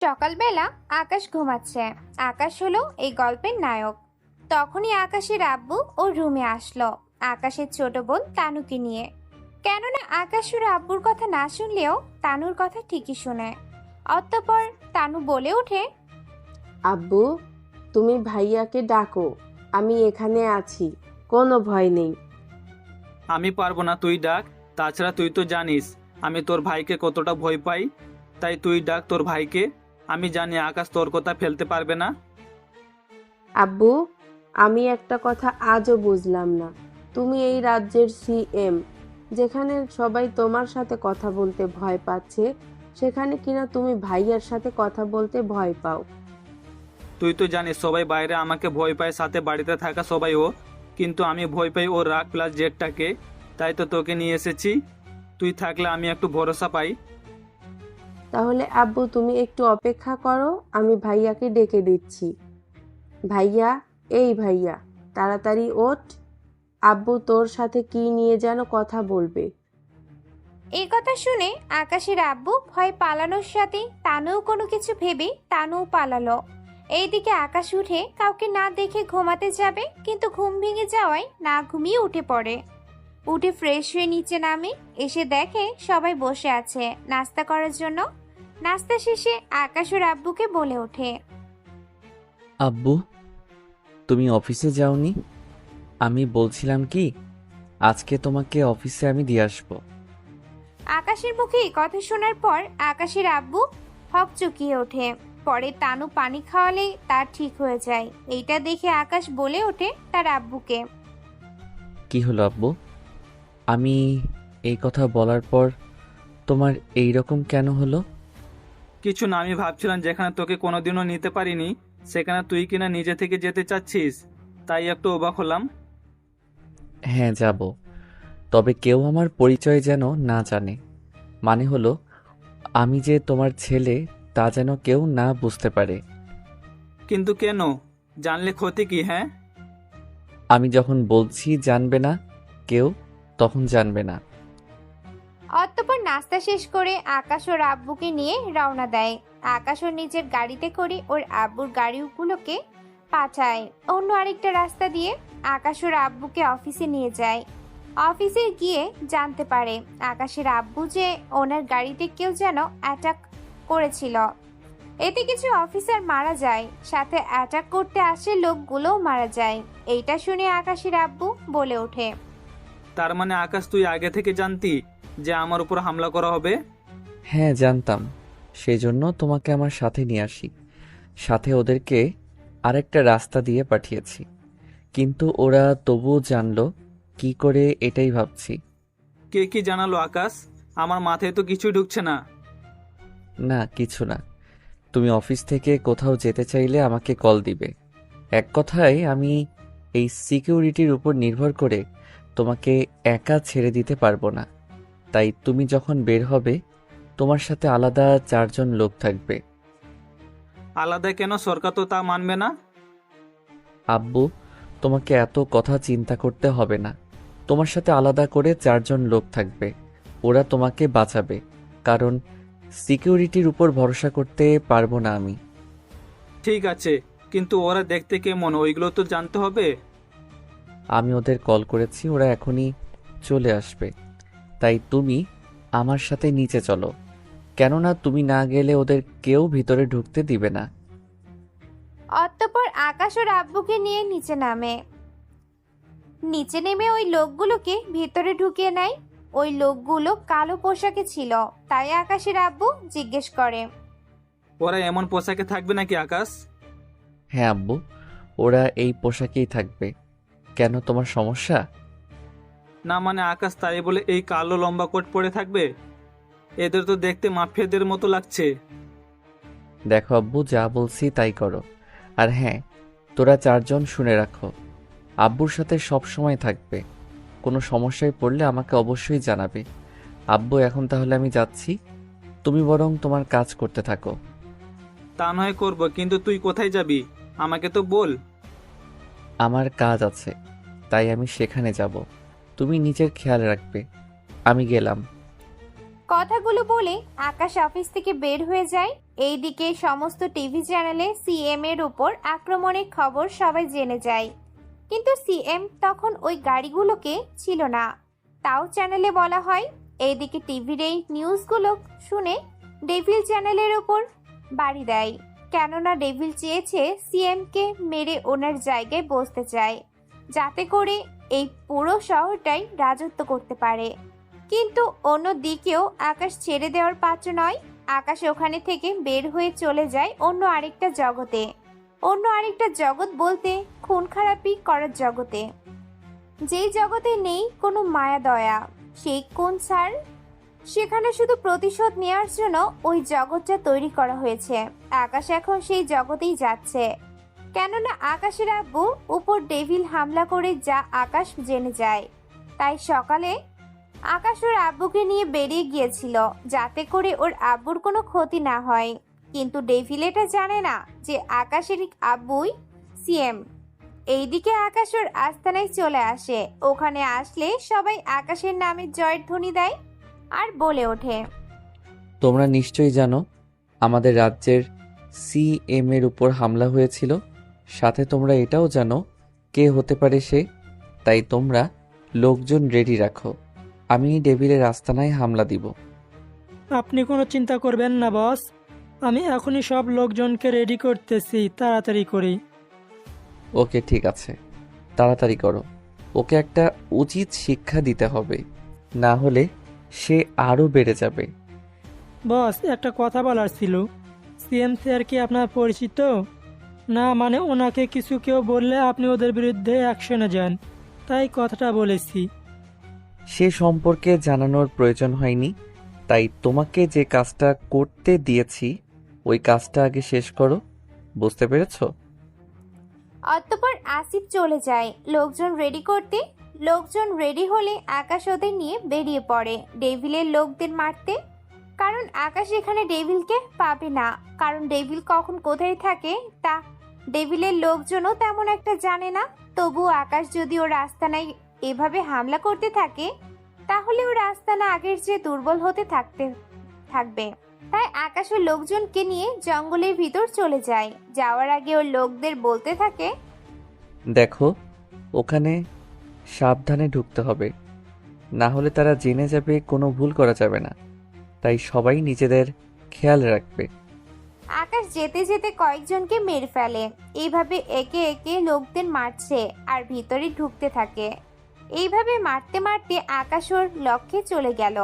সকালবেলা আকাশ ঘুমাচ্ছে। আকাশ হলো এই গল্পের নায়ক। তখনই আকাশের আব্বু ওর রুমে আসলো আকাশের ছোট বোন তানুকে নিয়ে। কেননা আকাশ ওর আব্বুর কথা না শুনলেও তানুর কথা ঠিকই শুনে। অতঃপর তানু বলে ওঠে, আব্বু, তুমি ভাইয়াকে ডাকো, আমি এখানে আছি, কোনো ভয় নেই। আমি পারবো না, তুই ডাক। তাছাড়া তুই তো জানিস আমি তোর ভাইকে কতটা ভয় পাই। তাই তুই ডাক তোর ভাইকে। আমি জানি আকাশ তোর কথা ফেলতে পারবে না। আব্বু, আমি একটা কথা আজও বুঝলাম না। তুমি এই রাজ্যের সিএম, যেখানে সবাই তোমার সাথে কথা বলতে ভয় পাচ্ছে, সেখানে কিনা তুমি ভাইয়ার সাথে কথা বলতে ভয় পাও। তুই তো জানিস সবাই বাইরে আমাকে ভয় পায়, সাথে বাড়িতে থাকা সবাইও। কিন্তু আমি ভয় পাই ওর রাগ প্লাস জেটটাকে। তাই তো তোকে নিয়ে এসেছি। তুই থাকলে আমি একটু ভরসা পাই। তাহলে আব্বু, তুমি একটু অপেক্ষা করো, আমি ভাইয়াকে ডেকে দিচ্ছি। ভাইয়া, এই ভাইয়া, তাড়াতাড়ি ওঠ। আব্বু তোর সাথে কি নিয়ে যেন কথা বলবে। এই কথা শুনে আকাশের আব্বু ভয় পালানোর সাথে তানুও কোনো কিছু ভেবে তানুও পালালো। এইদিকে আকাশ উঠে কাউকে না দেখে ঘুমাতে যাবে, কিন্তু ঘুম ভেঙে যাওয়ায় না ঘুমিয়ে উঠে পড়ে। উঠে ফ্রেশ হয়ে নিচে নামে, এসে দেখে সবাই বসে আছে নাস্তা করার জন্য। নাস্তা শেষে আকাশ ওর আব্বুকে বলে ওঠে, আব্বু, তুমি অফিসে যাওনি? আমি বলছিলাম কি, আজকে তোমাকে অফিসে আমি দিয়ে আসবো। আকাশের মুখে এই কথা শোনার পর আকাশের আব্বু হকচকিয়ে ওঠে। পরে তানু পানি খাওয়ালে তার ঠিক হয়ে যায়। এইটা দেখে আকাশ বলে ওঠে তার আব্বুকে, কি হলো আব্বু? আমি এই কথা বলার পর তোমার এই রকম কেন হলো? কিছু না, আমি ভাবছিলাম যেখানে তোকে কোনোদিনও নিতে পারিনি সেখানে তুই কিনা নিজে থেকে যেতে চাচ্ছিস, তাই একটু অবাক হলাম। হ্যাঁ, যাব, তবে কেউ আমার পরিচয় যেন না জানে। মানে হলো, আমি যে তোমার ছেলে তা যেন কেউ না বুঝতে পারে। কিন্তু কেন? জানলে ক্ষতি কি? হ্যাঁ, আমি যখন বলছি জানবে না কেউ, তখন জানবে না। অতঃপর নাস্তা শেষ করে আকাশ ওর আব্বুকে নিয়ে রওনা দেয়। আকাশ ওর নিজের গাড়িতে করে ওর আব্বুর গাড়িগুলোকে পাঠায় অন্য আরেকটা রাস্তা দিয়ে। আকাশ ওর আব্বুকে অফিসে নিয়ে যায়। অফিসে গিয়ে জানতে পারে আকাশের আব্বু যে ওনার গাড়িতে কেউ যেন অ্যাটাক করেছিল। এতে কিছু অফিসার মারা যায়, সাথে অ্যাটাক করতে আসে লোকগুলোও মারা যায়। এইটা শুনে আকাশের আব্বু বলে ওঠে, তার মানে আকাশ তুই আগে থেকে জানতি যে আমার উপর হামলা করা হবে? হ্যাঁ, জানতাম, সেই জন্য তোমাকে আমার সাথে নিয়ে আসি। সাথে ওদেরকে আরেকটা রাস্তা দিয়ে পাঠিয়েছি, কিন্তু ওরা তবুও জানলো কি করে, এটাই ভাবছি। কে কি জানালো আকাশ? আমার মাথায় তো কিছুই ঢুকছে না। না, কিছু না। তুমি অফিস থেকে কোথাও যেতে চাইলে আমাকে কল দিবে। এক কথায়, আমি এই সিকিউরিটির উপর নির্ভর করে তোমাকে একা ছেড়ে দিতে পারবো না। তাই তুমি যখন বের হবে, তোমার সাথে আলাদা 4জন লোক থাকবে। আলাদা কেন? সরকার তো তা মানবে না। আব্বু, তোমাকে এত কথা চিন্তা করতে হবে না। তোমার সাথে আলাদা করে 4জন লোক থাকবে। ওরা তোমাকে বাঁচাবে, কারণ সিকিউরিটির উপর ভরসা করতে পারবো না আমি। ঠিক আছে, কিন্তু ওরা দেখতে কেমন ওইগুলো তো জানতে হবে। আমি ওদের কল করেছি, ওরা এখনই চলে আসবে। তাই তুমি আমার সাথে নিচে চলো, কেননা তুমি না গেলে ওদের কেউ ভিতরে ঢুকতে দিবে না। অতঃপর আকাশ ওর আব্বুকে নিয়ে নিচে নামে। নিচে নেমে ওই লোকগুলোকে ভেতরে ঢুকিয়ে নেয়। ওই লোকগুলো কালো পোশাকে ছিল, তাই আকাশের আব্বু জিজ্ঞেস করে, ওরা এমন পোশাকে থাকবে নাকি আকাশ? হ্যাঁ আব্বু, ওরা এই পোশাকেই থাকবে। কেন, তোমার সমস্যা? না মানে আকাশ, তাই বলে এই কালো লম্বা কোট পরে থাকবে? এদের তো দেখতে মাফিয়াদের মতো লাগছে। দেখো আব্বু, যা বলছি তাই করো। আর হ্যাঁ, তোরা 4জন শুনে রাখো, আব্বুর সাথে সব সময় থাকবে। কোনো সমস্যায় পড়লে আমাকে অবশ্যই জানাবে। আব্বু, এখন তাহলে আমি যাচ্ছি, তুমি বরং তোমার কাজ করতে থাকো। তা নয় করবো, কিন্তু তুই কোথায় যাবি আমাকে তো বল। আমার কাজ আছে, তাই আমি সেখানে যাব। তুমি নিজের খেয়াল রাখবে। আমি গেলাম। কথাগুলো বলে আকাশ অফিস থেকে বের হয়ে যায়। এইদিকে সমস্ত টিভি চ্যানেলে সিএম এর উপর আক্রমণের খবর সবাই জেনে যায়, কিন্তু সিএম তখন ওই গাড়িগুলোকে ছিল না, তাও চ্যানেলে বলা হয়। এইদিকে টিভির এই নিউজগুলো শুনে ডেভিল চ্যানেলের উপর বাড়ি দেয়, কেননা ডেভিল চেয়েছে সিএমকে মেরে ওনার জায়গায় বসতে চায়, যাতে করে এই পুরো শহরটাই রাজত্ব করতে পারে। কিন্তু অন্য দিকেও আকাশ ছেড়ে দেওয়ার পাত্র নয়। আকাশ ওখানে থেকে বের হয়ে চলে যায় অন্য আরেকটা জগতে। অন্য আরেকটা জগৎ বলতে খুন খারাপি করার জগতে, যেই জগতে নেই কোনো মায়া দয়া। সেই কোন স্যার? সেখানে শুধু প্রতিশোধ নেওয়ার জন্য ওই জগৎটা তৈরি করা হয়েছে। আকাশ এখন সেই জগতেই যাচ্ছে, কেননা আকাশের আব্বু উপর ডেভিল হামলা করে যা আকাশ জেনে যায়। তাই সকালে আকাশ ওর আব্বুকে নিয়ে বেরিয়ে গিয়েছিল, যাতে করে ওর আব্বুর কোনো ক্ষতি না হয়। কিন্তু ডেভিল এটা জানে না যে আকাশের আব্বুই সিএম। এইদিকে আকাশ ওর আস্তানায় চলে আসে। ওখানে আসলে সবাই আকাশের নামে জয়ের ধ্বনি দেয় আর বলে ওঠে, তোমরা নিশ্চয়ই জানো আমাদের রাজ্যের সিএম এর উপর হামলা হয়েছিল। সাথে তোমরা এটাও জানো কে হতে পারে সে। তাই তোমরা লোকজন রেডি রাখো, আমি ডেভিলের আস্তানায় হামলা দিব। আপনি কোনো চিন্তা করবেন না বস, আমি এখনই সব লোকজনকে রেডি করতেছি, তাড়াতাড়ি করি। ওকে ঠিক আছে, তাড়াতাড়ি করো। ওকে একটা উচিত শিক্ষা দিতে হবে, না হলে সে আরও বেড়ে যাবে। বস, একটা কথা বলার ছিল। সিএম স্যার কি আপনার পরিচিত? না মানে ওনাকে কিছু কেউ বললে আপনি ওদের বিরুদ্ধে অ্যাকশনে যান, তাই কথাটা বলেছি। সে সম্পর্কে জানানোর প্রয়োজন হয়নি। তাই তোমাকে যে কাজটা করতে দিয়েছি ওই কাজটা আগে শেষ করো, বুঝতে পেরেছো? অতঃপর আসিফ চলে যায় লোকজন রেডি করতে। লোকজন রেডি হলে আকাশ ওদের নিয়ে বেরিয়ে পড়ে ডেভিলের লোকদের মারতে। কারণ আকাশ এখানে ডেভিলকে পাবে না, কারণ ডেভিল কখন কোথায় থাকে তা ডেভিলের লোকজনও তেমন একটা জানে না। তবু আকাশ যদি ওর আস্তানায় এভাবে হামলা করতে থাকে, তাহলে ওর আস্তানা আগের চেয়ে দুর্বল হতে থাকবে। তাই আকাশ ওর লোকজনকে নিয়ে জঙ্গলের ভিতর চলে যায়। যাওয়ার আগে ওর লোকদের বলতে থাকে, দেখো ওখানে সাবধানে ঢুকতে হবে, না হলে তারা জেনে যাবে, কোনো ভুল করা যাবে না। তাই সবাই নিজেদের খেয়াল রাখবে। আকাশ যেতে যেতে কয়েকজনকে মেরে ফেলে। এইভাবে একে একে লোকদের মারছে আর ভিতরে ঢুকতে থাকে। এইভাবে মারতে মারতে আকাশ ওর লক্ষ্যে চলে গেল,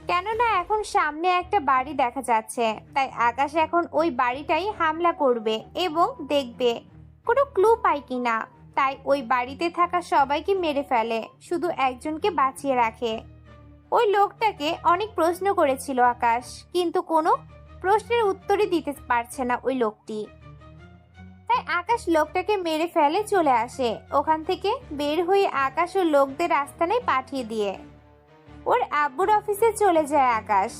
কেননা এখন সামনে একটা বাড়ি দেখা যাচ্ছে। তাই আকাশ এখন ওই বাড়িটাই হামলা করবে এবং দেখবে কোনো ক্লু পায় কিনা। তাই ওই বাড়িতে থাকা সবাইকে মেরে ফেলে, শুধু একজনকে বাঁচিয়ে রাখে। ওই লোকটাকে অনেক প্রশ্ন করেছিল আকাশ, কিন্তু কোনো প্রশ্নের উত্তরই দিতে পারছে না ওই লোকটি। তাই আকাশ লোকটাকে মেরে ফেলে চলে আসে। ওখান থেকে বের হয়ে আকাশ ও লোকদের আস্তানায় পাঠিয়ে দিয়ে ওর আব্বুর অফিসে চলে যায় আকাশ।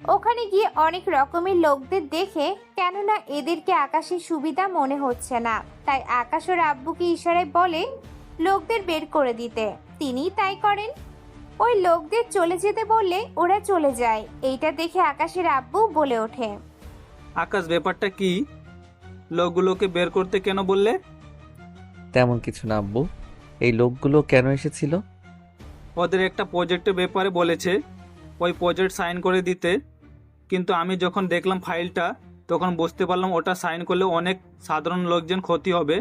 ওখানে গিয়ে অনেক রকমের লোকদের দেখে, কেননা এদেরকে আকাশের সুবিধা মনে হচ্ছে না। তাই আকাশ ওর আব্বুকে ইশারায় বলে লোকদের বের করে দিতে। তিনি তাই করেন। ওই লোকদের চলে যেতে বললে ওরা চলে যায়। এইটা দেখে আকাশের আব্বু বলে ওঠে, আকাশ ব্যাপারটা কি? লোকগুলোকে বের করতে কেন বললে? তেমন কিছু না আব্বু, এই লোকগুলো কেন এসেছিল? ওদের একটা প্রজেক্টের ব্যাপারে বলেছে, ওই প্রজেক্ট সাইন করে দিতে। কিন্তু আমি যখন দেখলাম ফাইলটা, তখন বুঝতে পারলাম ওটা সাইন করলে অনেক সাধারণ লোকজন ক্ষতি হবে।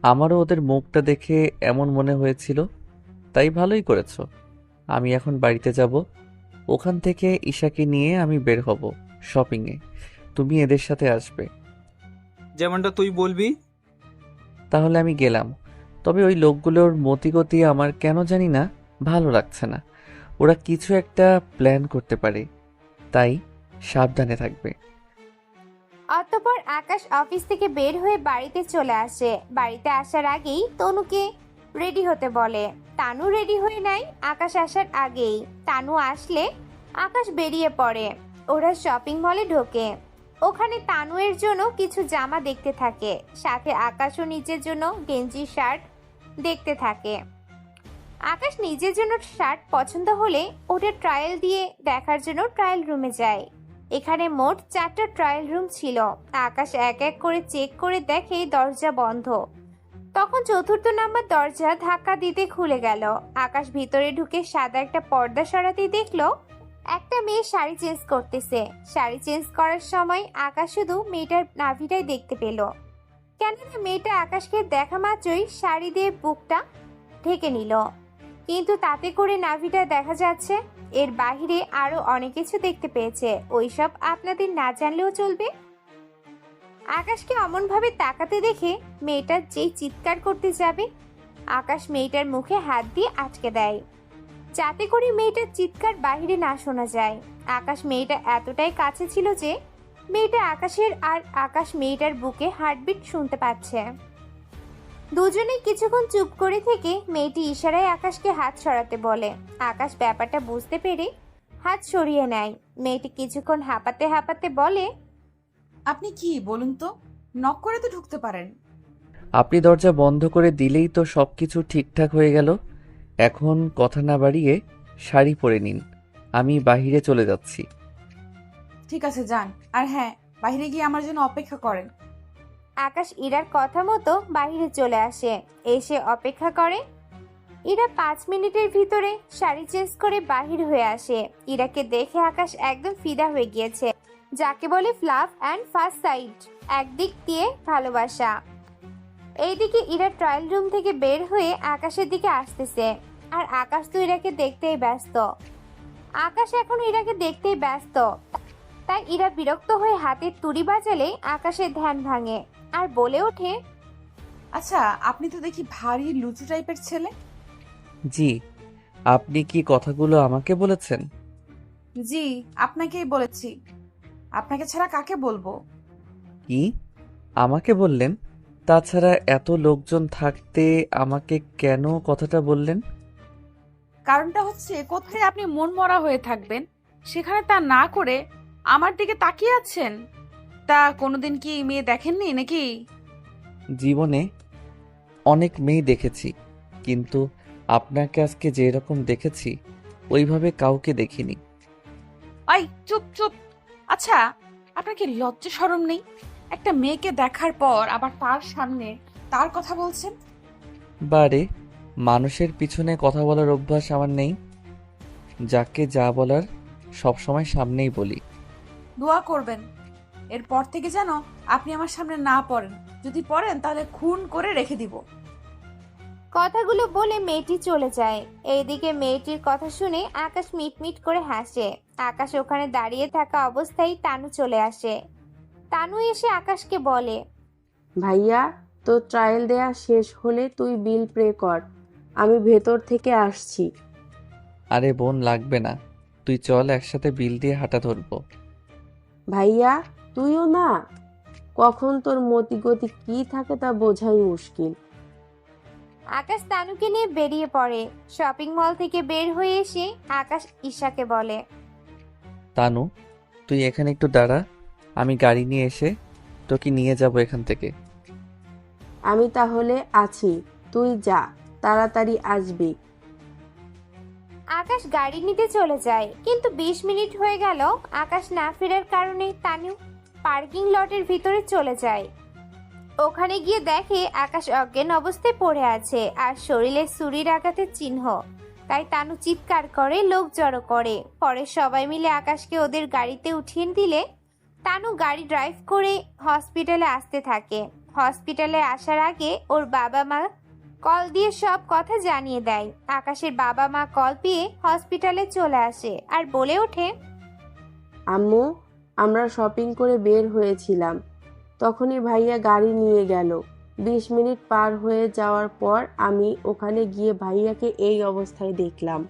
আমারও ওদের মুখটা দেখে এমন মনে হয়েছিল, তাই ভালোই করেছো। আমি এখন বাড়িতে যাব, ওখান থেকে ঈশাকে নিয়ে আমি বের হব শপিংয়ে। তুমি এদের সাথে আসবে। যেমনটা তুই বলবি। তাহলে আমি গেলাম। তবে ওই লোকগুলোর মতিগতি আমার কেন জানি না ভালো লাগছে না। ওরা কিছু একটা প্ল্যান করতে পারে, তাই সাবধানে থাকবে। অতঃপর আকাশ অফিস থেকে বের হয়ে বাড়িতে চলে আসে। বাড়িতে আসার আগেই তনুকে রেডি হতে বলে। তানু রেডি হয়ে নেয় আকাশ আসার আগেই। তানু আসলে আকাশ বেরিয়ে পড়ে। ওরা শপিং মলে ঢোকে। ওখানে তানুয়ের জন্য কিছু জামা দেখতে থাকে, সাথে আকাশও নিজের জন্য গেঞ্জি শার্ট দেখতে থাকে। আকাশ নিজের জন্য শার্ট পছন্দ হলে ওটা ট্রায়াল দিয়ে দেখার জন্য ট্রায়াল রুমে যায়। এখানে মোট 4টা ট্রায়াল রুম ছিল। আকাশ এক এক করে চেক করে দেখে দরজা বন্ধ। তখন চতুর্থ নাম্বার দরজা ধাক্কা দিতে খুলে গেল। আকাশ ভিতরে ঢুকে সাদা একটা পর্দা সরাতেই দেখলো একটা মেয়ে শাড়ি চেঞ্জ করতেছে। শাড়ি চেঞ্জ করার সময় আকাশ শুধু মেয়েটার নাভিটাই দেখতে পেল, কেননা মেয়েটা আকাশকে দেখা মাত্রই শাড়ি দিয়ে বুকটা ঢেকে নিল। কিন্তু তাতে করে নাভিটা দেখা যাচ্ছে। এর বাহিরে আরো অনেক কিছু দেখতে পেয়েছে, ওইসব আপনাদের না জানলেও চলবে। আকাশকে অমন ভাবে তাকাতে দেখে মেয়েটা যেই চিৎকার করতে যাবে, আকাশ মেয়েটার মুখে হাত দিয়ে আটকে দেয়, যাতে করে মেয়েটার চিৎকার বাহিরে না শোনা যায়। আকাশ মেয়েটা এতটাই কাছে ছিল যে মেয়েটা আকাশের আর আকাশ মেয়েটার বুকে হার্টবিট শুনতে পাচ্ছে। দুজনে কিছুক্ষণ চুপ করে থেকে মেয়েটি ইশারায় আকাশকে হাত সরাতে বলে। আকাশ ব্যাপারটা বুঝতে পেরে হাত সরিয়ে নেয়। মেয়েটি কিছুক্ষণ হাঁপাতে হাঁপাতে বলে, আপনি কি বলুন তো, নক করে তো ঢুকতে পারেন। আপনি দরজা বন্ধ করে দিলেই তো সবকিছু ঠিকঠাক হয়ে গেল। এখন কথা না বাড়িয়ে শাড়ি পরে নিন, আমি বাইরে চলে যাচ্ছি। ঠিক আছে যান, আর হ্যাঁ, বাইরে গিয়ে আমার জন্য অপেক্ষা করেন। আকাশ ইরার কথা মতো বাইরে চলে আসে, এসে অপেক্ষা করে। ইরা 5 মিনিটের ভিতরে শাড়ি চেঞ্জ করে বাহির হয়ে আসে। ইরাকে দেখে আকাশ একদম ফিদা হয়ে গিয়েছে, যাকে বলে ফ্লাভ অ্যান্ড ফার্স্ট সাইট, একদিক দিয়ে ভালোবাসা। এইদিকে ইরা ট্রায়াল রুম থেকে বের হয়ে আকাশের দিকে আসতেছে, আর আকাশ তো ইরাকে দেখতেই ব্যস্ত। তাই ইরা বিরক্ত হয়ে হাতের তুড়ি বাজালে আকাশের ধ্যান ভাঙে আর বলে ওঠে, আচ্ছা, আপনি তো দেখি ভারী লুচু টাইপের ছেলে। জি, আপনি কি কথাগুলো আমাকে বলেছেন? জি, আপনাকেই বলেছি। আপনাকে ছাড়া কাকে বলবো? কি আমাকে বললেন? তাছাড়া এত লোকজন থাকতে আমাকে কেন কথাটা বললেন? কারণটা হচ্ছে, কোথায় আপনি মন মরা হয়ে থাকবেন, সেখানে তা না করে আমার দিকে তাকিয়ে আছেন। তা কোনোদিন কি মেয়ে দেখেননি নাকি? জীবনে অনেক মেয়ে দেখেছি, কিন্তু আপনাকে আজকে যেরকম দেখেছি ওইভাবে কাউকে দেখিনি। আই চুপ চুপ। আচ্ছা, আপনার কি লজ্জা শরম নেই? একটা মেয়েকে দেখার পর আবার তার সামনে তার কথা বলছেন। বারে, মানুষের পিছনে কথা বলার অভ্যাস আমার নেই। যাকে যা বলার সবসময় সামনেই বলি। দোয়া করবেন এরপর থেকে যেন আপনি আমার সামনে না পড়েন। যদি পড়েন তাহলে খুন করে রেখে দিব। কথাগুলো বলে মেয়েটি চলে যায়। এইদিকে মেয়েটির কথা শুনে আকাশ মিটমিট করে হাসে। আকাশ ওখানে দাঁড়িয়ে থাকা অবস্থায় তানু চলে আসে। তানু এসে আকাশকে বলে, ভাইয়া, তোর ট্রায়াল দেয়া শেষ হলে তুই বিল পে কর, আমি ভেতর থেকে আসছি। আরে বোন, লাগবে না, তুই চল, একসাথে বিল দিয়ে হাঁটা ধরবো। ভাইয়া, তুইও না, কখন তোর মতিগতি কি থাকে তা বোঝাই মুশকিল। আকাশ তানুকে নিয়ে বেরিয়ে পড়ে। শপিং মল থেকে বের হয়ে এসে আকাশ ঈশাকে বলে, তানু, তুই এখানে একটু দাঁড়া, আমি গাড়ি নিয়ে এসে তোকে নিয়ে যাব এখান থেকে। আমি তাহলে আছি, তুই যা, তাড়াতাড়ি আসবি। আকাশ গাড়ি নিতে চলে যায়, কিন্তু 20 মিনিট হয়ে গেল আকাশ না ফেরার কারণে তানু পার্কিং লটের ভিতরে চলে যায়। ওখানে গিয়ে দেখে আকাশ অজ্ঞান অবস্থায় পড়ে আছে আর শরীরে ছুরির আঘাতের চিহ্ন। তাই তানু চিৎকার করে লোক জড়ো করে। পরে সবাই মিলে আকাশকে ওদের গাড়িতে উঠিয়ে দিলে তানু গাড়ি ড্রাইভ করে হসপিটালে আসতে থাকে। হসপিটালে আসার আগে ওর বাবা মা কল দিয়ে সব কথা জানিয়ে দেয়। আকাশের বাবা মা কল পেয়ে হসপিটালে চলে আসে আর বলে ওঠে, আম্মু, আমরা শপিং করে বের হয়েছিলাম, তখনই ভাইয়া গাড়ি নিয়ে গেল। 20 মিনিট পার হয়ে যাওয়ার পর আমি ওখানে গিয়ে ভাইয়াকে এই অবস্থায় দেখলাম।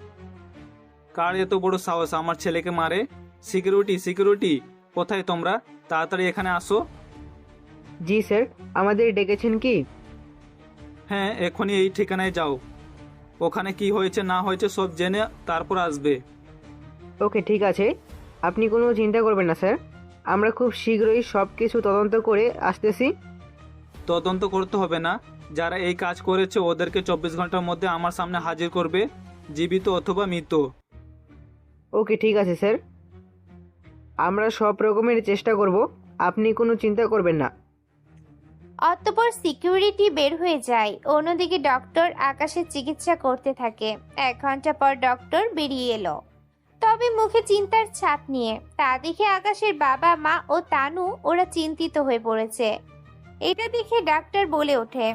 কার এত বড় সাহস আমার ছেলেকে মারে? সিকিউরিটি, সিকিউরিটি, কোথায় তোমরা? তাড়াতাড়ি এখানে আসো। জি স্যার, আমাদের ডেকেছেন কি? হ্যাঁ, এখনই এই ঠিকানায় যাও। ওখানে কি হয়েছে না হয়েছে সব জেনে তারপর আসবে। ওকে, ঠিক আছে, আপনি কোনো চিন্তা করবেন না স্যার, আমরা খুব শীঘ্রই সব কিছু তদন্ত করে আসতেছি। তদন্ত করতে হবে না, যারা এই কাজ করেছে ওদেরকে 24 ঘন্টার মধ্যে আমার সামনে হাজির করবে, জীবিত অথবা মৃত। ওকে, ঠিক আছে স্যার। আমরা সব রকমের চেষ্টা করব, আপনি কোনো চিন্তা করবেন না। অতঃপর সিকিউরিটি বের হয়ে যায়। অন্যদিকে ডক্টর আকাশের চিকিৎসা করতে থাকে। 1 ঘন্টা পর ডক্টর বেরিয়ে এলো, তবে মুখে চিন্তার ছাপ নিয়ে। তা দেখে আকাশের বাবা মা ও তানু ওরা চিন্তিত হয়ে পড়েছে। এটা দেখে ডাক্তার বলে ওঠে,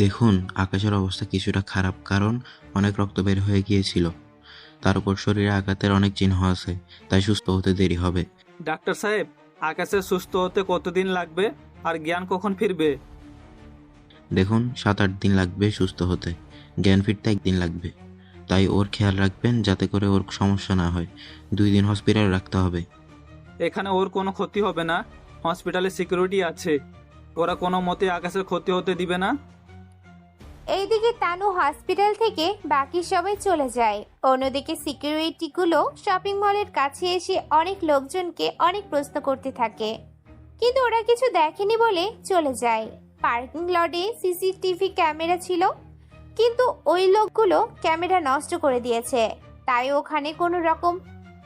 দেখুন, আকাশের অবস্থা কিছুটা খারাপ, কারণ অনেক রক্ত বের হয়ে গিয়েছিল। তার উপর শরীরে আঘাতের অনেক চিহ্ন আছে, তাই সুস্থ হতে দেরি হবে। ডাক্তার সাহেব, আকাশের সুস্থ হতে কতদিন লাগবে আর জ্ঞান কখন ফিরবে? দেখুন, 7-8 দিন লাগবে সুস্থ হতে, জ্ঞান ফিরতে 1 দিন লাগবে। তাই ওর খেয়াল রাখবেন যাতে করে ওর সমস্যা না হয়। 2 দিন হসপিটালে রাখতে হবে। এখানে ওর কোনো ক্ষতি হবে না, হসপিটালে সিকিউরিটি আছে, ওরা কোনো মতে আকাশের ক্ষতি হতে দিবে না। এইদিকে তানু হসপিটাল থেকে বাকি সবাই চলে যায়। অন্যদিকে সিকিউরিটিগুলো শপিং মলের কাছে এসে অনেক লোকজনকে অনেক প্রশ্ন করতে থাকে, কিন্তু ওরা কিছু দেখেনি বলে চলে যায়। পার্কিং লটে সিসিটিভি ক্যামেরা ছিল, কিন্তু ওই লোকগুলো ক্যামেরা নষ্ট করে দিয়েছে। তাই ওখানে কোনো রকম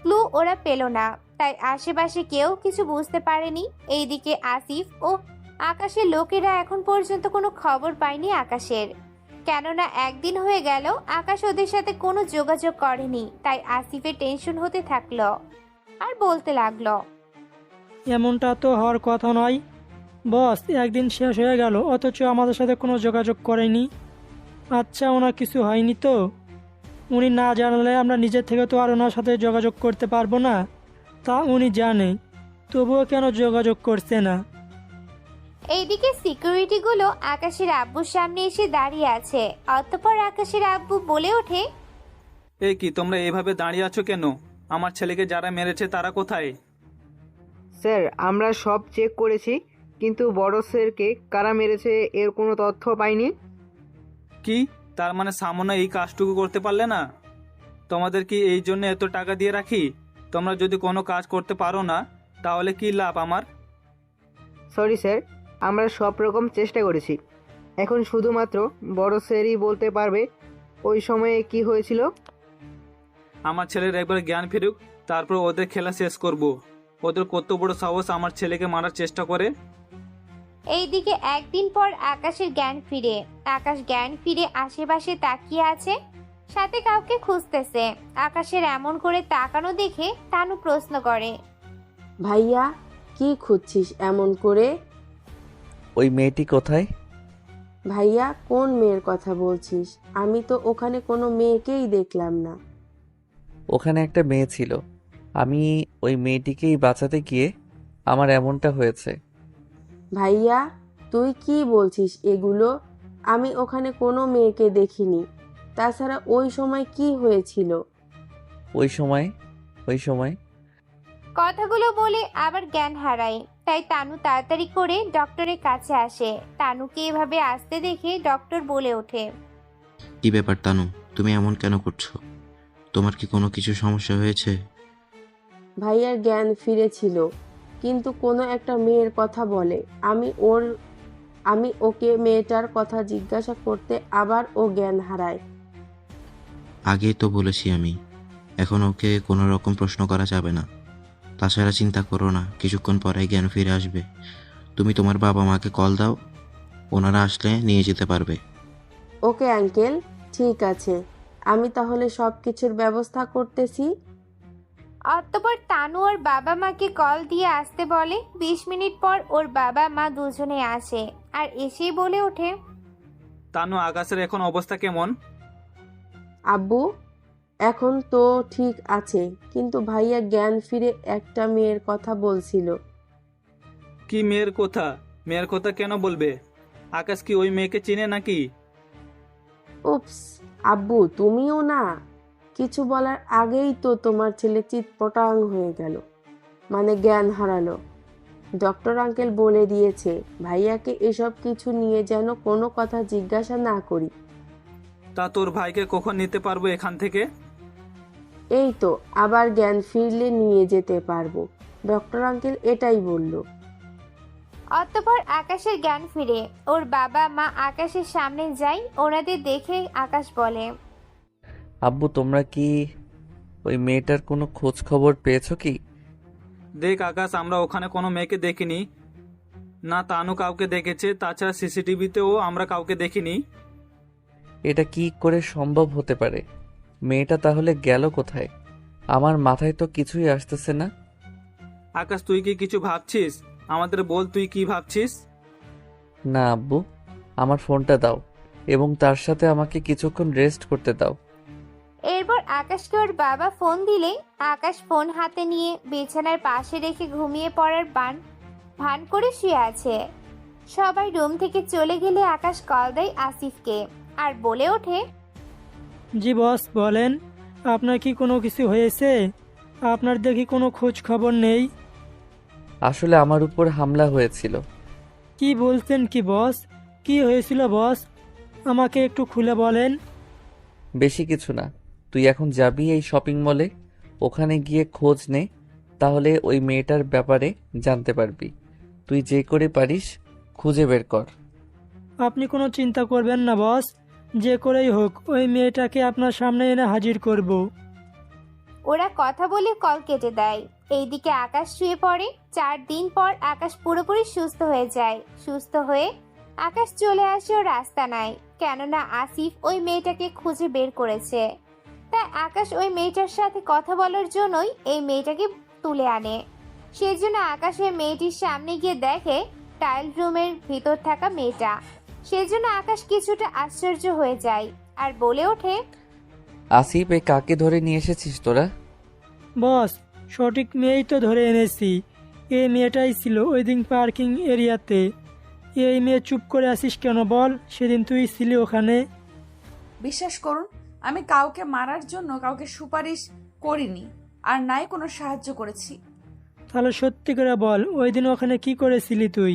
ক্লু ওরা পেল না, তাই আশেপাশে কেউ কিছু বুঝতে পারেনি। এইদিকে আসিফ ও আকাশের লোকেরা এখন পর্যন্ত কোনো খবর পায়নি আকাশের, কেননা 1 দিন হয়ে গেল আকাশ ওদের সাথে কোনো যোগাযোগ করেনি। তাই আসিফের টেনশন হতে থাকলো আর বলতে লাগলো, এমনটা তো হওয়ার কথা নয় বস, 1 দিন শেষ হয়ে গেল অথচ আমাদের সাথে কোনো যোগাযোগ করেনি। আচ্ছা, ওনার কিছু হয়নি তো? উনি না জানালে আমরা নিজের থেকে তো আর ওনার সাথে যোগাযোগ করতে পারবো না। তা উনি জানে, তবুও কেন যোগাযোগ করছে না? এইদিকে সিকিউরিটিগুলো আকাশের আব্বুর সামনে এসে দাঁড়িয়ে আছে। অতঃপর আকাশের আব্বু বলে ওঠে, এই কি, তোমরা এভাবে দাঁড়িয়ে আছো কেন? আমার ছেলেকে যারা মেরেছে তারা কোথায়? স্যার, আমরা সব চেক করেছি, কিন্তু বড় স্যারকে কারা মেরেছে এর কোনো তথ্য পাইনি। কি, তার মানে সামনে এই কাজটুকু করতে পারলে না? তোমাদের কি এই জন্য এত টাকা দিয়ে রাখি? তোমরা যদি কোনো কাজ করতে পারো না তাহলে কি লাভ আমার? সরি স্যার, আমরা সব রকম চেষ্টা করেছি। এখন শুধুমাত্র বড় স্যারই বলতে পারবে ওই সময়ে কি হয়েছিল। আমার ছেলের একবার জ্ঞান ফিরুক, তারপর ওদের খেলা শেষ করব। ওদের কত বড় সাহস আমার ছেলেকে মারার চেষ্টা করে। এইদিকে 1 দিন পর আকাশের জ্ঞান ফিরে। আকাশ জ্ঞান ফিরে আশেপাশে তাকিয়ে আছে, সাথে কাউকে খুঁজতেছে। আকাশের এমন করে তাকানো দেখে তানু প্রশ্ন করে, ভাইয়া, কি খুঁজছিস এমন করে? ওই মেয়েটি কোথায়? ভাইয়া, কোন মেয়ের কথা বলছিস? আমি তো ওখানে কোনো মেয়েকেই দেখলাম না। ওখানে একটা মেয়ে ছিল, আমি ওই মেয়েটিকেই বাঁচাতে গিয়ে আমার এমনটা হয়েছে। ভাইয়া, তুই কি বলছিস এগুলো? আমি ওখানে কোনো মেয়েকে দেখিনি। তাছাড়া ওই সময় কি হয়েছিল? ওই সময় কথাগুলো বলে আবার জ্ঞান হারায়। তাই তানু তাড়াতাড়ি করে ডক্টরের কাছে আসে। তানুকে এভাবে আসতে দেখে ডক্টর বলে ওঠে, কি ব্যাপার তানু, তুমি এমন কেন করছো? তোমার কি কোনো কিছু সমস্যা হয়েছে? ভাইয়ার জ্ঞান ফিরেছিল, কিন্তু কোনো একটা মেয়ের কথা বলে। আমি ওকে মেয়েটার কথা জিজ্ঞাসা করতে আবার ও জ্ঞান হারায়। আগেই তো বলেছি আমি, এখন ওকে কোনো রকম প্রশ্ন করা যাবে না। তাছাড়া চিন্তা করো না, কিছুক্ষণ পরে জ্ঞান ফিরে আসবে। তুমি তোমার বাবা মাকে কল দাও, ওনারা আসলে নিয়ে যেতে পারবে। ওকে আঙ্কেল, ঠিক আছে, আমি তাহলে সব কিছুর ব্যবস্থা করতেছি। অতঃপর তানু ওর বাবা মাকে কল দিয়ে আসতে বলে। 20 মিনিট পর ওর বাবা মা দুজনে আসে আর এসেই বলে ওঠে, তানু, আকাশের এখন অবস্থা কেমন? আব্বু, এখন তো ঠিক আছে, কিন্তু ভাইয়া জ্ঞান ফিরে একটা মেয়ের কথা বলছিল। কি মেয়ের কথা? মেয়ের কথা কেন বলবে? আকাশ কি ওই মেয়েকে চিনে নাকি? উপস, আব্বু তুমিও না, কিছু বলার আগেই তো তোমার ছেলে চিৎপটাং হয়ে গেল, মানে জ্ঞান হারালো। ডক্টর আঙ্কেল বলে দিয়েছে ভাইয়াকে এসব কিছু নিয়ে যেন কোনো কথা জিজ্ঞাসা না করি। তা তোর ভাইকে কখন নিতে পারবো এখান থেকে? এই তো আবার জ্ঞান ফিরলে নিয়ে যেতে পারবো, ডক্টর আঙ্কেল এটাই বলল। অতঃপর আকাশের জ্ঞান ফিরে। ওর বাবা মা আকাশের সামনে যায়। ওনাদের দেখে আকাশ বলে, আব্বু, তোমরা কি ওই মেয়েটার কোনো খোঁজ খবর পেয়েছো কি? দেখ আকাশ, আমরা ওখানে কোনো মেয়েকে দেখিনি, না তানু কাউকে দেখেছে, তাছাড়া সিসিটিভিতেও আমরা কাউকে দেখিনি। এটা কি করে সম্ভব হতে পারে? মেয়েটা তাহলে গেল কোথায়? আমার মাথায় তো কিছুই আসতেছে না। আকাশ, তুই কি কিছু ভাবছিস? আমাদের বল, তুই কি ভাবছিস? না আব্বু, আমার ফোনটা দাও এবং তার সাথে আমাকে কিছুক্ষণ রেস্ট করতে দাও। এরপর আকাশকে ওর বাবা ফোন দিলে আকাশ ফোন হাতে নিয়ে বিছানার পাশে রেখে ঘুমিয়ে পড়ার ভান করে শুয়ে আছে। সবাই রুম থেকে চলে গেলে আকাশ কল দেয় আসিফকে আর বলে ওঠে, জি বস বলেন, আপনার কি কোনো কিছু হয়েছে? আপনার দেখি কোনো খোঁজ খবর নেই। আসলে আমার উপর হামলা হয়েছিল। কি বলছেন কি বস? কি হয়েছিল বস? আমাকে একটু খুলে বলেন। বেশি কিছু না, তুই এখন যাবি এই শপিং মলে, ওখানে গিয়ে খোঁজ নে, তাহলে ওই মেয়েটার ব্যাপারে জানতে পারবি। তুই যে করে পারিস খুঁজে বের কর। আপনি কোনো চিন্তা করবেন না বস, যে করেই হোক ওই মেয়েটাকে আপনার সামনে এনে হাজির করব। ওরা কথা বলে কল কেটে দেয়। এইদিকে আকাশ শুয়ে পড়ে। 4 দিন পর আকাশ পুরোপুরি সুস্থ হয়ে যায়। সুস্থ হয়ে আকাশ চলে আসে ওর আস্তানায়, কেননা আসিফ ওই মেয়েটাকে খুঁজে বের করেছে। তাই আকাশ ওই মেয়েটার সাথে কথা বলার জন্যই এই মেয়েটাকে তুলে আনে। সেজন্য আকাশ ওই মেয়েটির সামনে গিয়ে দেখে টাইল রুমের ভিতর থাকা মেয়েটা। সেজন্য আকাশ কিছুটা আশ্চর্য হয়ে যায় আর বলে ওঠে, আসিফ, এই কাকে ধরে নিয়ে এসেছিস তোরা? বস, সঠিক মেয়েই তো ধরে এনেছি। এই মেয়েটাই ছিল ওই দিন পার্কিং এরিয়াতে। এই মেয়ে চুপ করে আসিস কেন বল? সেদিন তুই ছিলি ওখানে। বিশ্বাস করুন, আমি কাউকে মারার জন্য কাউকে সুপারিশ করিনি, আর নাই কোনো সাহায্য করেছি। তাহলে সত্যি করে বল, ওই দিন ওখানে কি করেছিলি তুই?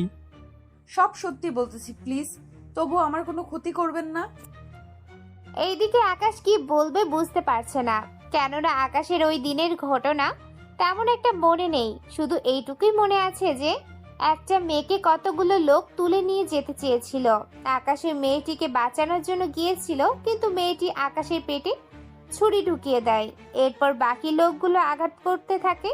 সব সত্যি বলতেছি, প্লিজ তবু আমার কোনো ক্ষতি করবেন না। এইদিকে আকাশ কি বলবে বুঝতে পারছে না, কেননা আকাশের ওই দিনের ঘটনা তেমন একটা মনে নেই। শুধু এইটুকুই মনে আছে যে একটা মেয়েকে কতগুলো লোক তুলে নিয়ে যেতে চেয়েছিল। আকাশের মেয়েটিকে বাঁচানোর জন্য গিয়েছিল, কিন্তু মেয়েটি আকাশের পেটে ছুরি ঢুকিয়ে দেয়। এরপর বাকি লোকগুলো আঘাত করতে থাকে।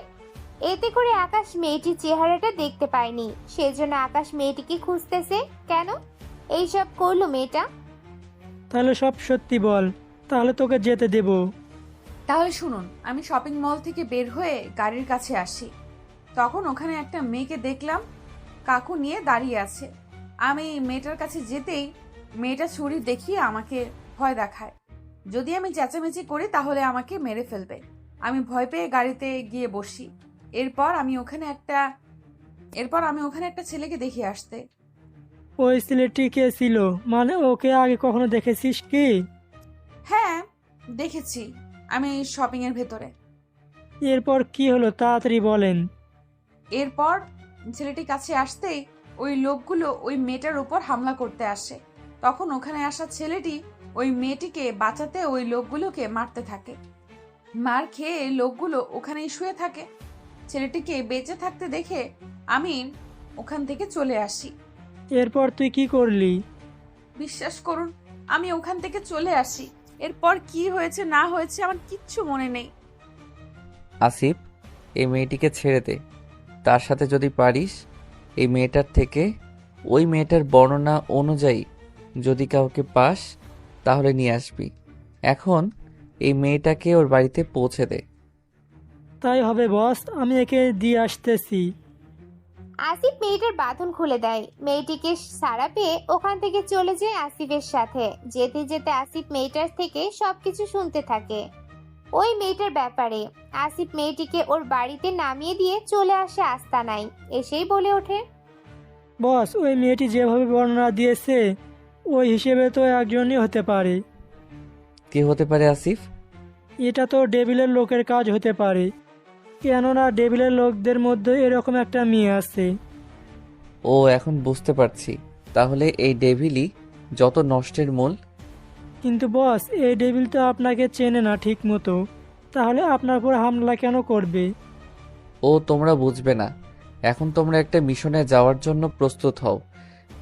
এতে করে আকাশ মেয়েটির চেহারাটা দেখতে পায়নি। সেজন্য আকাশ মেয়েটিকে খুঁজতেছে। কেন এইসব করলো মেয়েটা? তাহলে সব সত্যি বল, তাহলে তোকে যেতে দেব। তাহলে শুনুন, আমি শপিং মল থেকে বের হয়ে গাড়ির কাছে আসি। তখন ওখানে একটা মেয়েকে দেখলাম কাকু নিয়ে দাঁড়িয়ে আছে। আমি মেয়েটার কাছে যেতেই মেয়েটা ছুরি দেখিয়ে আমাকে ভয় দেখায়। যদি আমি চেঁচামেচি করি তাহলে আমাকে মেরে ফেলবে। আমি ভয় পেয়ে গাড়িতে গিয়ে বসি। এরপর আমি ওখানে একটা ছেলেকে দেখে আসতে। ওই ছেলেটি কে ছিল? মানে ওকে আগে কখনো দেখেছিস কি? হ্যাঁ, দেখেছি, আমি শপিং এর ভেতরে। এরপর কি হলো তাড়াতাড়ি বলেন। এরপর ছেলেটির কাছে আসতেই ওই লোকগুলো ওই মেয়েটার উপর হামলা করতে আসে। তখন ওখানে আসা ছেলেটি ওই মেয়েটিকে বাঁচাতে ওই লোকগুলোকে মারতে থাকে। মার খেয়ে লোকগুলো ওখানেই শুয়ে থাকে। ছেলেটিকে বেঁচে থাকতে দেখে আমি ওখান থেকে চলে আসি। এরপর তুই কি করলি? বিশ্বাস করুন, আমি ওখান থেকে চলে আসি। এরপর কি হয়েছে না হয়েছে আমার কিচ্ছু মনে নেই। আসিফ, এই মেয়েটিকে ছেড়ে দে। তার সাথে যদি পারিস এই মেয়েটার থেকে ওই মেয়েটার বর্ণনা অনুযায়ী যদি কাউকে পাস তাহলে নিয়ে আসবি। এখন এই মেয়েটাকে ওর বাড়িতে পৌঁছে দে। তাই হবে বস, আমি একে দিয়ে আসতেছি। আসিফ মেয়েটার বাঁধন খুলে দেয়। মেয়েটিকে সাড়া পেয়ে ওখান থেকে চলে যায় আসিফের সাথে। যেতে যেতে আসিফ মেয়েটার থেকে সবকিছু শুনতে থাকে ওই মেয়েটার ব্যাপারে। আসিফ মেয়েটিকে ওর বাড়িতে নামিয়ে দিয়ে চলে আসে আস্তানায়। এসেই বলে ওঠে, বস, ওই মেয়েটি যেভাবে বর্ণনা দিয়েছে ওই হিসেবে তো একজনই হতে পারে। কে হতে পারে আসিফ? এটা তো ডেভিলের লোকের কাজ হতে পারে, কেননা ডেভিলের লোকদের মধ্যে এরকম একটা মেয়ে আছে। ও, এখন বুঝতে পারছি। তাহলে এই ডেভিলই যত নষ্টের মূল। কিন্তু বস, এই ডেভিল তো আপনাকে চেনে না ঠিক মতো, তাহলে আপনার উপর হামলা কেন করবে? ও তোমরা বুঝবে না। এখন তোমরা একটা মিশনে যাওয়ার জন্য প্রস্তুত হও,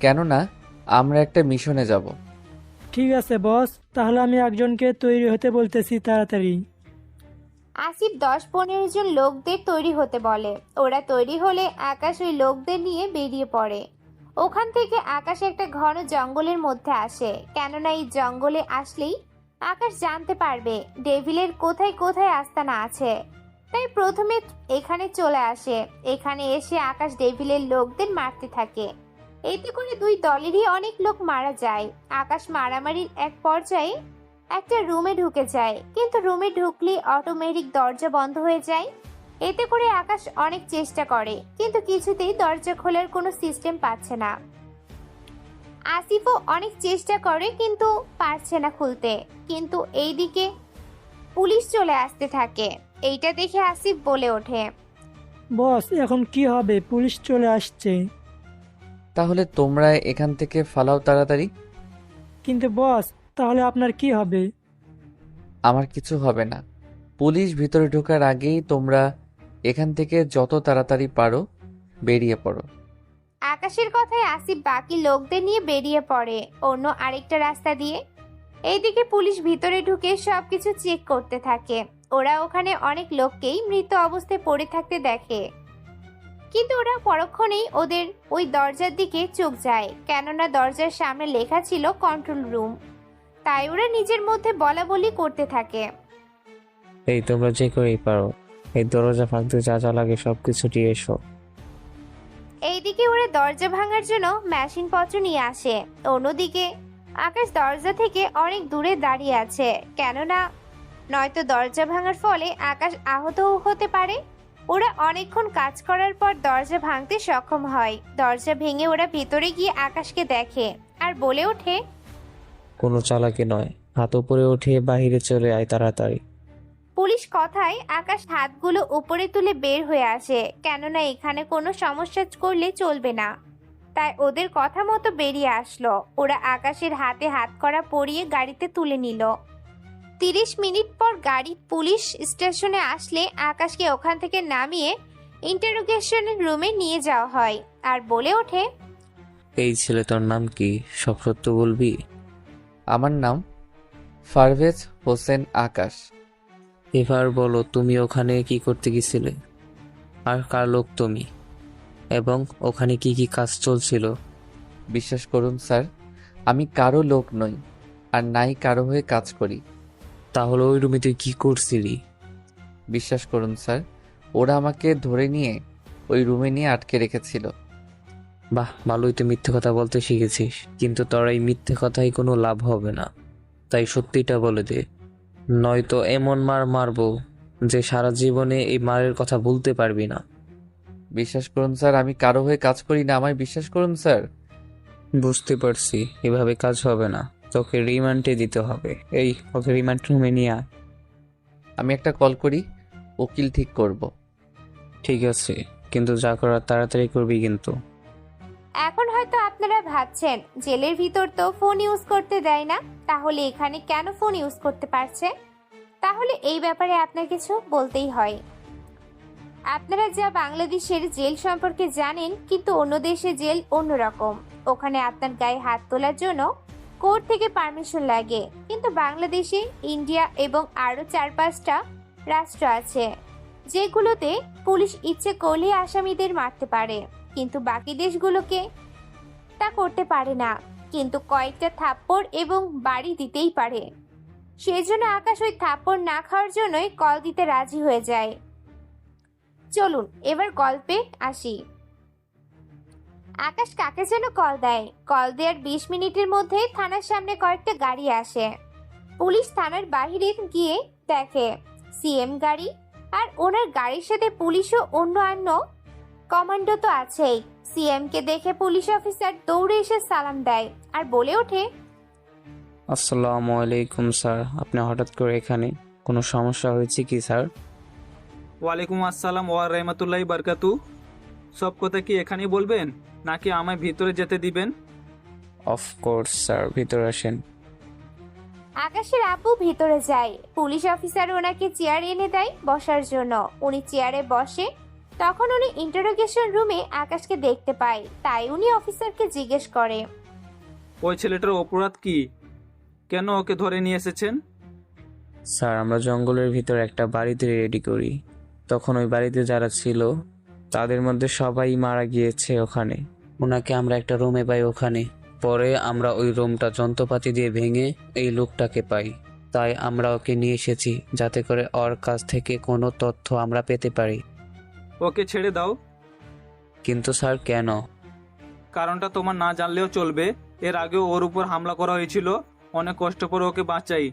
কেননা আমরা একটা মিশনে যাব। ঠিক আছে বস, তাহলে আমি একজনকে তৈরি হতে বলতেছি তাড়াতাড়ি। আসিফ 10-15 জন লোকদের তৈরি হতে বলে। ওরা তৈরি হলে আকাশ ওই লোকদের নিয়ে বেরিয়ে পড়ে। ওখান থেকে আকাশ একটা ঘন জঙ্গলের মধ্যে আসে, কেননা এই জঙ্গলে আসলেই আকাশ জানতে পারবে ডেভিলের কোথায় কোথায় আস্তানা আছে। তাই প্রথমে এখানে চলে আসে। এখানে এসে আকাশ ডেভিলের লোকদের মারতে থাকে। এতে করে দুই দলেরই অনেক লোক মারা যায়। আকাশ মারামারির এক পর্যায়ে একটা রুমে ঢুকে যায়, কিন্তু রুমে ঢুকলেই অটোমেটিক দরজা বন্ধ হয়ে যায়। এতে করে আকাশ অনেক চেষ্টা করে, কিন্তু কিছুতেই দরজা খোলার কোনো সিস্টেম পাচ্ছে না। আসিফও অনেক চেষ্টা করে, কিন্তু পারছে না খুলতে। কিন্তু এইদিকে পুলিশ চলে আসতে থাকে। এইটা দেখে আসিফ বলে ওঠে, বস এখন কি হবে? পুলিশ চলে আসছে। তাহলে তোমরা এখান থেকে ফালাও তাড়াতাড়ি। কিন্তু বস, তাহলে আপনার কি হবে? আমার কিছু হবে না। পুলিশ ভিতরে ঢোকার আগেই তোমরা এখান থেকে যত তাড়াতাড়ি পারো বেরিয়ে পড়ো। আকাশের কথায় আসিফ বাকি লোকদের নিয়ে বেরিয়ে পড়ে অন্য আরেকটা রাস্তা দিয়ে। এইদিকে পুলিশ ভিতরে ঢুকে সবকিছু চেক করতে থাকে। ওরা ওখানে অনেক লোককেই মৃত অবস্থায় পড়ে থাকতে দেখে, কিন্তু ওরা পরক্ষণেই ওদের ওই দরজার দিকে চোখ যায়, কেননা দরজার সামনে লেখা ছিল কন্ট্রোল রুম। তাই ওরা নিজের মধ্যে বলা বলি করতে থাকে। এই তোমরা যে করেই পারো, এই দরজা ভাঙতে যা যা লাগে সবকিছু নিয়ে এসো। এইদিকে ওরা দরজা ভাঙার জন্য মেশিন পত্র নিয়ে আসে। অন্যদিকে আকাশ দরজা থেকে অনেক দূরে দাঁড়িয়ে আছে, কেননা নয়তো দরজা ভাঙার ফলে আকাশ আহতও হতে পারে। ওরা অনেকক্ষণ কাজ করার পর দরজা ভাঙতে সক্ষম হয়। দরজা ভেঙে ওরা ভেতরে গিয়ে আকাশকে দেখে আর বলে ওঠে, কোনো চালাকি নয়, হাত উপরে উঠিয়ে বাহিরে চলে আয় তাড়াতাড়ি। পুলিশ কথায় আকাশ হাতগুলো উপরে তুলে বের হয়ে আসে, কেননা এখানে কোনো সমস্যা করলে চলবে না। তাই ওদের কথা মতো বেরিয়ে আসলো। ওরা আকাশের হাতে হাত করা পরিয়ে গাড়িতে তুলে নিল। 30 মিনিট পর গাড়ি পুলিশ স্টেশনে আসলে আকাশকে ওখান থেকে নামিয়ে ইন্টারোগেশন রুমে নিয়ে যাওয়া হয় আর বলে ওঠে, এই ছেলে, তোর নাম কি? সব সত্য বলবি? আমার নাম পারভেজ হোসেন আকাশ। এবার বলো, তুমি ওখানে কি করতে গেছিলে? আর কার লোক তুমি? এবং ওখানে কি কি কাজ চলছিল? বিশ্বাস করুন স্যার, আমি কারো লোক নই, আর নাই কারো হয়ে কাজ করি। তাহলে ওই রুমে তুই কি করছিলি? বিশ্বাস করুন স্যার, ওরা আমাকে ধরে নিয়ে ওই রুমে নিয়ে আটকে রেখেছিল। বাহ, ভালোই তো মিথ্যে কথা বলতে শিখেছিস, কিন্তু তোর এই মিথ্যে কথাই কোনো লাভ হবে না। তাই সত্যিটা বলে দে, নয়তো এমন মার মারবো যে সারা জীবনে এই মারের কথা ভুলতে পারবি না। বিশ্বাস করুন স্যার, আমি কারো হয়ে কাজ করি না, আমায় বিশ্বাস করুন স্যার। বুঝতে পারছি, এভাবে কাজ হবে না, তোকে রিমান্ডে দিতে হবে। এই, ওকে রিমান্ড রুমে নিয়ে আয়। আমি একটা কল করি, উকিল ঠিক করব। ঠিক আছে, কিন্তু যা করার তাড়াতাড়ি করবি কিন্তু। এখন হয়তো আপনারা ভাবছেন জেলের ভিতর তো ফোন ইউজ করতে দেয় না, তাহলে এখানে কেন ফোন ইউজ করতে পারছে? তাহলে এই ব্যাপারে আপনার কিছু বলতেই হয়। আপনারা যা বাংলাদেশের জেল সম্পর্কে জানেন, কিন্তু অন্য দেশে জেল অন্যরকম। ওখানে আপনার গায়ে হাত তোলার জন্য কোর্ট থেকে পারমিশন লাগে, কিন্তু বাংলাদেশে, ইন্ডিয়া এবং আরও 4-5টা রাষ্ট্র আছে যেগুলোতে পুলিশ ইচ্ছে করলে আসামিদের মারতে পারে, কিন্তু বাকি দেশগুলোকে তা করতে পারে না, কিন্তু কয়েকটা থাপ্পড় এবং বাড়ি দিতেই পারে। সেজন্য আকাশ ওই থাপ্পড় না খাওয়ার জন্যই কল দিতে রাজি হয়ে যায়। চলুন এবার গল্পে আসি। আকাশ কাকে যেন কল দেয়। কল দেওয়ার 20 মিনিটের মধ্যে থানার সামনে কয়েকটা গাড়ি আসে। পুলিশ থানার বাইরে গিয়ে দেখে সিএম গাড়ি, আর ওনার গাড়ির সাথে পুলিশ ও অন্য কমান্ডো তো আছেই। সিএম কে দেখে পুলিশ অফিসার দৌড়ে এসে সালাম দেয় আর বলে ওঠে, আসসালামু আলাইকুম স্যার, আপনি হঠাৎ করে এখানে? কোনো সমস্যা হয়েছে কি স্যার? ওয়ালাইকুম আসসালাম ওয়া রাহমাতুল্লাহি বারকাতু। সব কথা কি এখানেই বলবেন, নাকি আমায় ভিতরে যেতে দিবেন? অফকোর্স স্যার, ভিতরে আসেন। আকাশের আব্বু ভিতরে যায়। পুলিশ অফিসার ওনাকে চেয়ার এনে দেয় বসার জন্য। উনি চেয়ারে বসে। তখন উনি ইন্টারোগেশন রুমে আকাশকে দেখতে পায়, তাই উনি অফিসারকে জিজ্ঞেস করে, ওই ছেলেটার অপরাধ কি? কেন ওকে ধরে নিয়ে এসেছেন? স্যার, আমরা জঙ্গলের ভিতর একটা বাড়িতে রেডি করি। তখন ওই বাড়িতে যারা ছিল তাদের মধ্যে সবাই মারা গিয়েছে ওখানে। ওনাকে আমরা একটা রুমে পাই ওখানে। পরে আমরা ওই রুমটা যন্ত্রপাতি দিয়ে ভেঙে এই লোকটাকে পাই। তাই আমরা ওকে নিয়ে এসেছি যাতে করে ওর কাছ থেকে কোনো তথ্য আমরা পেতে পারি। ওকে ছেড়ে দাও। কিন্তু স্যার, কেন? কারণটা তোমার না জানলেও চলবে। এর আগেও ওর উপর হামলা করা হয়েছিল, অনেক কষ্ট করে ওকে বাঁচাই।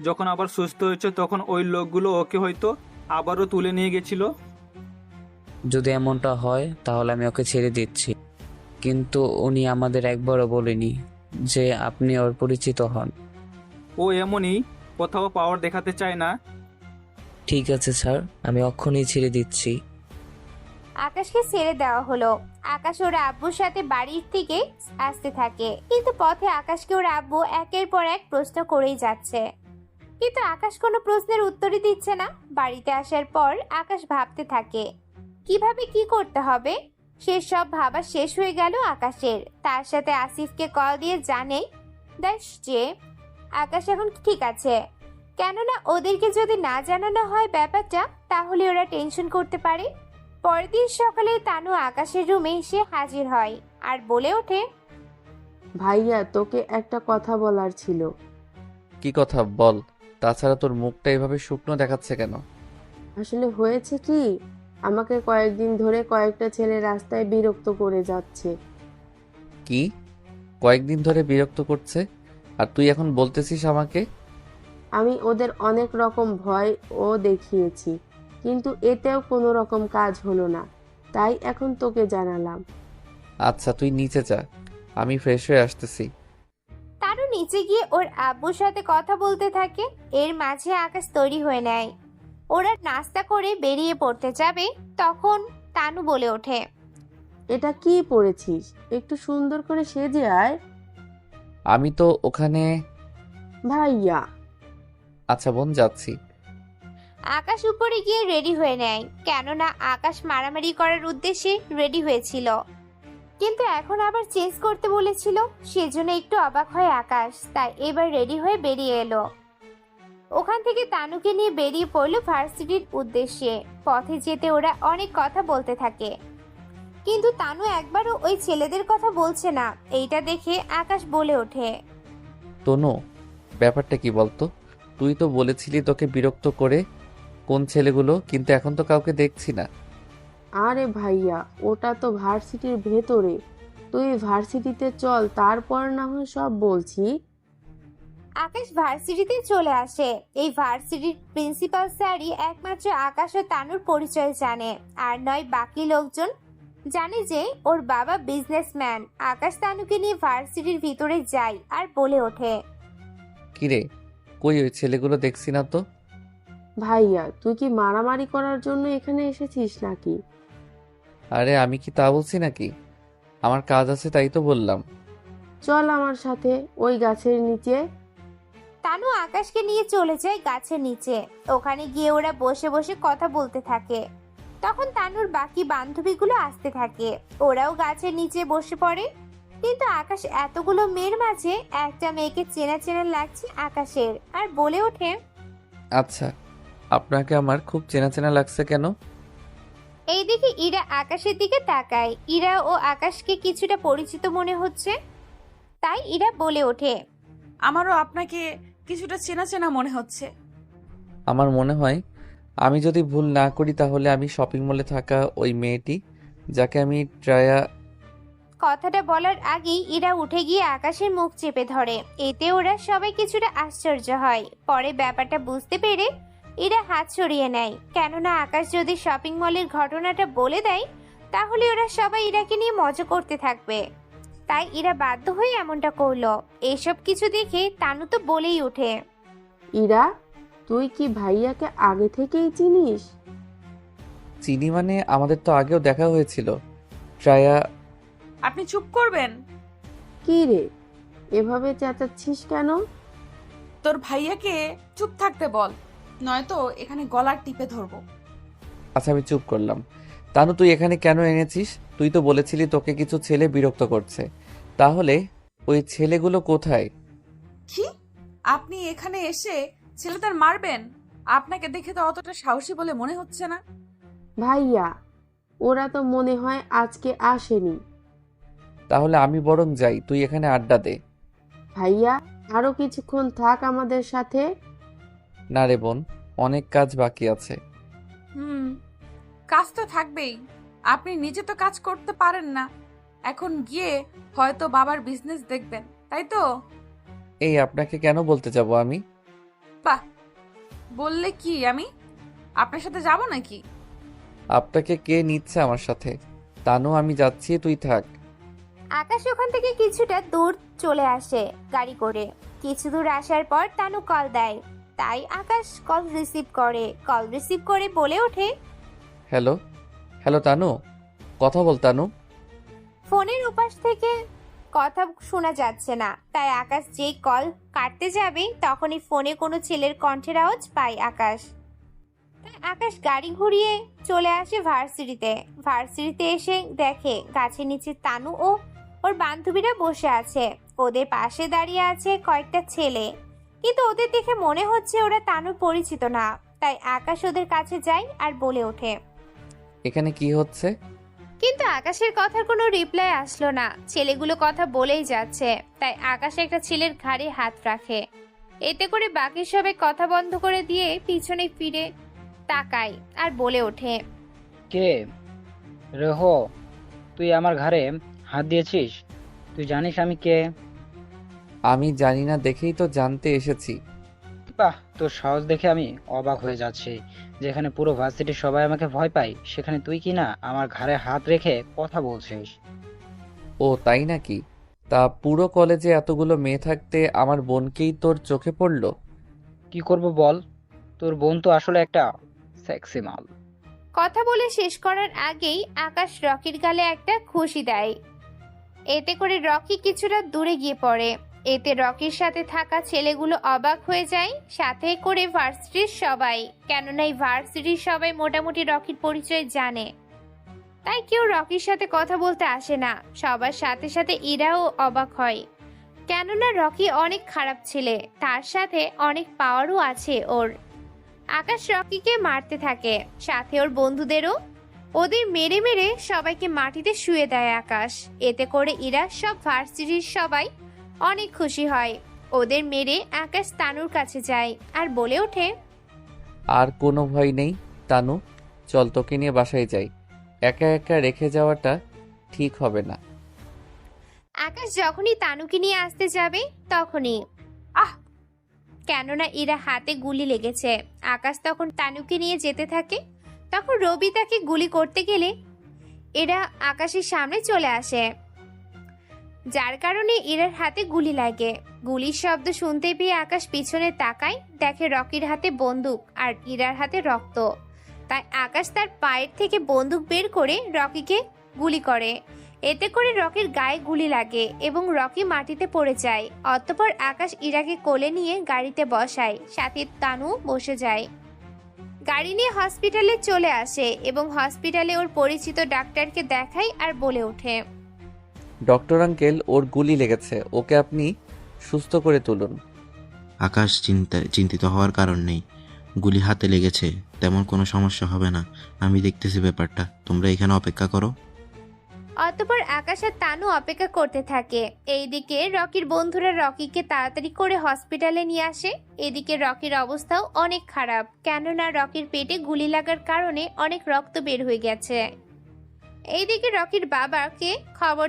যখন আবার সুস্থ হয়েছে তখন ওই লোকগুলো ওকে হয়তো আবারও তুলে নিয়ে গেছিল। যদি এমনটা হয় তাহলে আমি ওকে ছেড়ে দিচ্ছি, কিন্তু উনি আমাদের একবারও বলেনি যে আপনি ওর পরিচিত হন। ও এমনই, কোথাও পাওয়ার দেখাতে চায় না। ঠিক আছে স্যার, আমি অক্ষুনি ছেড়ে দিচ্ছি। আকাশকে ছেড়ে দেওয়া হলো। আকাশ ওর আব্বুর সাথে বাড়ির থেকে আসতে থাকে, কিন্তু পথে আকাশকে ওর আব্বু একের পর এক প্রশ্ন করেই যাচ্ছে, কিন্তু আকাশ কোনো প্রশ্নের উত্তরই দিচ্ছে না। বাড়িতে আসার পর আকাশ ভাবতে থাকে কিভাবে কি করতে হবে। সে সব ভাবা শেষ হয়ে গেল আকাশের। তার সাথে আসিফকে কল দিয়ে জানে যে আকাশ এখন ঠিক আছে, কেননা ওদেরকে যদি না জানানো হয় ব্যাপারটা, তাহলে ওরা টেনশন করতে পারে। পরের দিন সকালে তানু আকাশের রুমে এসে হাজির হয় আর বলে ওঠে, ভাইয়া, তোকে একটা কথা বলার ছিল। কি কথা বল। তাছাড়া তোর মুখটা এভাবে শুকনো দেখাচ্ছে কেন? আসলে হয়েছে কি, আমাকে কয়েকদিন ধরে কয়েকটা ছেলে রাস্তায় বিরক্ত করে যাচ্ছে। কি? কয়েকদিন ধরে বিরক্ত করছে আর তুই এখন বলতেছিস আমাকে? আমি ওদের অনেক রকম ভয় ও দেখিয়েছি, কিন্তু এতেও কোনো রকম কাজ হলো না, তাই এখন তোকে জানালাম। আচ্ছা, তুই নিচে যা, আমি ফ্রেশ হয়ে আসতেছি। তানু নিচে গিয়ে ওর আব্বুর সাথে কথা বলতে থাকে। এর মাঝে আকাশ তৈরি হয়ে নেয়। ওরা নাস্তা করে বেরিয়ে পড়তে যাবে, তখন তানু বলে ওঠে, এটা কি পরেছিস? একটু সুন্দর করে সেজে আয়। আমি তো ওখানে। ভাইয়া। আচ্ছা বোন, যাচ্ছি। আকাশ উপরে গিয়ে রেডি হয়ে নেয়, কেননা আকাশ মারামারি করার উদ্দেশ্যে রেডি হয়েছিল, কিন্তু এখন আবার চেঞ্জ করতে বলেছিল। সেজন্য একটু অবাক হয় আকাশ, তাই এবার রেডি হয়ে বেরিয়ে এলো। ওখান থেকে তানুকে নিয়ে বেরিয়ে পড়লো ভার্সিটির উদ্দেশ্যে। পথে যেতে ওরা অনেক কথা বলতে থাকে, কিন্তু তানু একবারও ওই ছেলেদের কথা বলছে না। এইটা দেখে আকাশ বলে ওঠে, তনু, ব্যাপারটা কি বলতো? তুই তো বলেছিলি তোকে বিরক্ত করে কোন ছেলেগুলো, কিন্তু এখন তো কাউকে দেখছি না। আরে ভাইয়া, ওটা তো ভার্সিটির ভেতরে। তুই ভার্সিটিতে চল, তারপর না হয় সব বলছি। আকাশ ভার্সিটিতে চলে আসে। এই ভার্সিটির প্রিন্সিপাল স্যারই একমাত্র আকাশ ও তানুর পরিচয় জানে, আর নয় বাকি লোকজন জানে যে ওর বাবা বিজনেসম্যান। আকাশ তানুকে নিয়ে ভার্সিটির ভিতরে যায় আর বলে ওঠে, কিরে, কই ওই ছেলেগুলো দেখছি না তো? ভাইয়া, তুই কি মারামারি করার জন্য এখানে এসেছিস নাকি? আরে আমি কি তা বলছি নাকি? আমার কাজ আছে তাই তো বললাম। চল আমার সাথে ওই গাছের নিচে। তানু আকাশকে নিয়ে চলে যায় গাছের নিচে। ওখানে গিয়ে ওরা বসে বসে কথা বলতে থাকে। তখন তানুর বাকি বান্ধবীগুলো আসতে থাকে, ওরাও গাছের নিচে বসে পড়ে। কিন্তু আকাশ এতগুলো মেয়ের মাঝে একটা মেয়েকে চেনা চেনা লাগছে আকাশের, আর বলে ওঠে, আচ্ছা, আপনাকে আমার খুব চেনা চেনা লাগছে কেন? এই দেখে ইরা আকাশের দিকে তাকায়। ইরা ও আকাশকে কিছুটা পরিচিত মনে হচ্ছে, তাই ইরা বলে ওঠে, আমারও আপনাকে কিছুটা চেনা চেনা মনে হচ্ছে। আমার মনে হয় আমি যদি ভুল না করি তাহলে আমি শপিং মলে থাকা ওই মেয়েটি, যাকে আমি কথাটা বলার আগেই ইরা উঠে গিয়ে আকাশের মুখ চেপে ধরে। এতে ওরা সবাই কিছুটা আশ্চর্য হয়। পরে ব্যাপারটা বুঝতে পেরে ইরা হাত সরিয়ে নেয়, কেননা আকাশ যদি শপিং মলের ঘটনাটা বলে দেয় তাহলে ওরা সবাই ইরাকে নিয়ে মজা করতে থাকবে। তাই ইরা বাধ্য হয়ে এমনটা করলো। এইসব কিছু দেখে তানু তো বলেই ওঠে, ইরা, তুই কি ভাইয়াকে আগে থেকেই চিনিস? চিনি মানে আমাদের তো আগেও দেখা হয়েছিল। ট্রায়া। আপনি চুপ করবেন? কি রে, এভাবে চেঁচাচ্ছিস কেন? তোর ভাইয়াকে চুপ থাকতে বল, নয়তো এখানে গলার টিপে ধরবো। আচ্ছা, আমি চুপ করলাম। তানু, তুই এখানে কেন এনেছিস? তুই তো বলেছিলি তোকে কিছু ছেলে বিরক্ত করছে, তাহলে ওই ছেলেগুলো কোথায়? কি? আপনি এখানে এসে ছেলেদের মারবেন? আপনাকে দেখে তো অতটা সাহসী বলে মনে হচ্ছে না। ভাইয়া, ওরা তো মনে হয় আজকে আসেনি। তাহলে আমি বরং যাই, তুই এখানে আড্ডা দে। ভাইয়া, আরো কিছুক্ষণ থাক আমাদের সাথে। না রে বোন, অনেক কাজ বাকি আছে। কাজ তো থাকবেই। আপনি নিজে তো কাজ করতে পারেন না, এখন গিয়ে হয়তো বাবার বিজনেস দেখবেন, তাই তো? এই আপনাকে কেন বলতে যাব আমি? বাহ, বললে কি আমি আপনার সাথে যাব নাকি? আপনাকে কে নিচ্ছে আমার সাথে? তানু, আমি যাচ্ছি, তুই থাক। আকাশ ওখান থেকে কিছুটা দূর চলে আসে গাড়ি করে। কিছু দূর আসার পর তানু কল দেয়, তাই আকাশ কল রিসিভ করে বলে ওঠে, হ্যালো হ্যালো তানু, কথা বল তানু। ফোনের উপাস থেকে কথা শোনা যাচ্ছে না, তাই আকাশ যেই কল কাটতে যাবে তখনই ফোনে কোনো ছেলের কণ্ঠের আওয়াজ পায় আকাশ। তাই আকাশ গাড়ি ঘুরিয়ে চলে আসে ভার্সিটিতে এসে দেখে গাছের নিচে তানু ও ওর বান্ধবীরা বসে আছে। ওদের পাশে দাঁড়িয়ে আছে কয়েকটা ছেলে, কিন্তু ওদের দেখে মনে হচ্ছে ওরা তানুর পরিচিত না। তাই আকাশ ওদের কাছে যায় আর বলে ওঠে, এখানে কি হচ্ছে? কিন্তু আকাশের কথার কোনো রিপ্লাই আসলো না। ছেলেগুলো কথা বলেই যাচ্ছে, তাই আকাশ একটা ছেলের ঘাড়ে হাত রাখে। এতে করে বাকি সবাই কথা বন্ধ করে দিয়ে পিছনে ফিরে তাকায় আর বলে ওঠে, কে রেহ, তুই আমার ঘাড়ে হাত দিয়েছিস? তুই জানিস আমি কে? আমি জানি না দেখেই তো জানতে এসেছি। বাহ, তোর সাহস দেখে আমি অবাক হয়ে যাচ্ছি। যেখানে পুরো ভার্সিটির সবাই আমাকে ভয় পায়, সেখানে তুই কি না আমার ঘাড়ে হাত রেখে কথা বলছিস? ও তাই নাকি? তা পুরো কলেজে এতগুলো মেয়ে থাকতে আমার বোনকেই তোর চোখে পড়লো? কি করব বল, তোর বোন তো আসলে একটা সেক্সি মাল। কথা বলে শেষ করার আগেই আকাশ রকির গালে একটা খুশি দেয়। এতে করে রকি কিছুটা দূরে গিয়ে পড়ে। এতে রকির সাথে থাকা ছেলেগুলো অবাক হয়ে যায়, সাথে করে ভার্সিটির সবাই। কেননা এই ভার্সিটির সবাই মোটামুটি রকির পরিচয় জানে, তাই কেউ রকির সাথে কথা বলতে আসে না। সবার সাথে সাথে ইরাও অবাক হয়, কেননা রকি অনেক খারাপ ছেলে, তার সাথে অনেক পাওয়ারও আছে ওর। আকাশ রকিকে মারতে থাকে, সাথে ওর বন্ধুদেরও। ওদের মেরে মেরে সবাইকে মাটিতে শুয়ে দেয় আকাশ। এতে করে ইরা সব ভার্সিটির সবাই অনেক খুশি হয়। ওদের মেরে আকাশ তানুর কাছে যায় আর বলে ওঠে, আর কোনো ভয় নেই তানু, চল তোকে নিয়ে বাসায় যাই। একা একা রেখে যাওয়াটা ঠিক হবে না। আকাশ যখনই তানুকে নিয়ে আসতে যাবে তখনই আহ! কেননা ইরা হাতে গুলি লেগেছে। আকাশ তখন তানুকে নিয়ে যেতে থাকে, তখন রবি তাকে গুলি করতে গেলে এরা আকাশের সামনে চলে আসে, যার কারণে ইরার হাতে গুলি লাগে। গুলির শব্দ শুনতে পেয়ে আকাশ পিছনে তাকায়, দেখে রকির হাতে বন্দুক আর ইরার হাতে রক্ত। তাই আকাশ তার পায়ের থেকে বন্দুক বের করে রকিকে গুলি করে। এতে করে রকির গায়ে গুলি লাগে এবং রকি মাটিতে পড়ে যায়। অতঃপর আকাশ ইরাকে কোলে নিয়ে গাড়িতে বসায়, সাথে তানু বসে যায়। গাড়ি নিয়ে হসপিটালে চলে আসে এবং হসপিটালে ওর পরিচিত ডাক্তারকে দেখায় আর বলে ওঠে, ডক্টর আঙ্কেল, ওর গুলি লেগেছে, ওকে আপনি সুস্থ করে তুলুন। আকাশ চিন্তিত হওয়ার কারণ নেই। গুলি হাতে লেগেছে, তেমন কোনো সমস্যা হবে না। আমি দেখতেছি ব্যাপারটা, তোমরা এখানে অপেক্ষা করো। অতঃপর আকাশ আর তানু অপেক্ষা করতে থাকে। এইদিকে রকির বন্ধুরা রকিকে তাড়াতাড়ি করে হসপিটালে নিয়ে আসে। এদিকে রকির অবস্থাও অনেক খারাপ, কেননা রকির পেটে গুলি লাগার কারণে অনেক রক্ত বের হয়ে গেছে। এইদিকে রকির বাবাকে খবর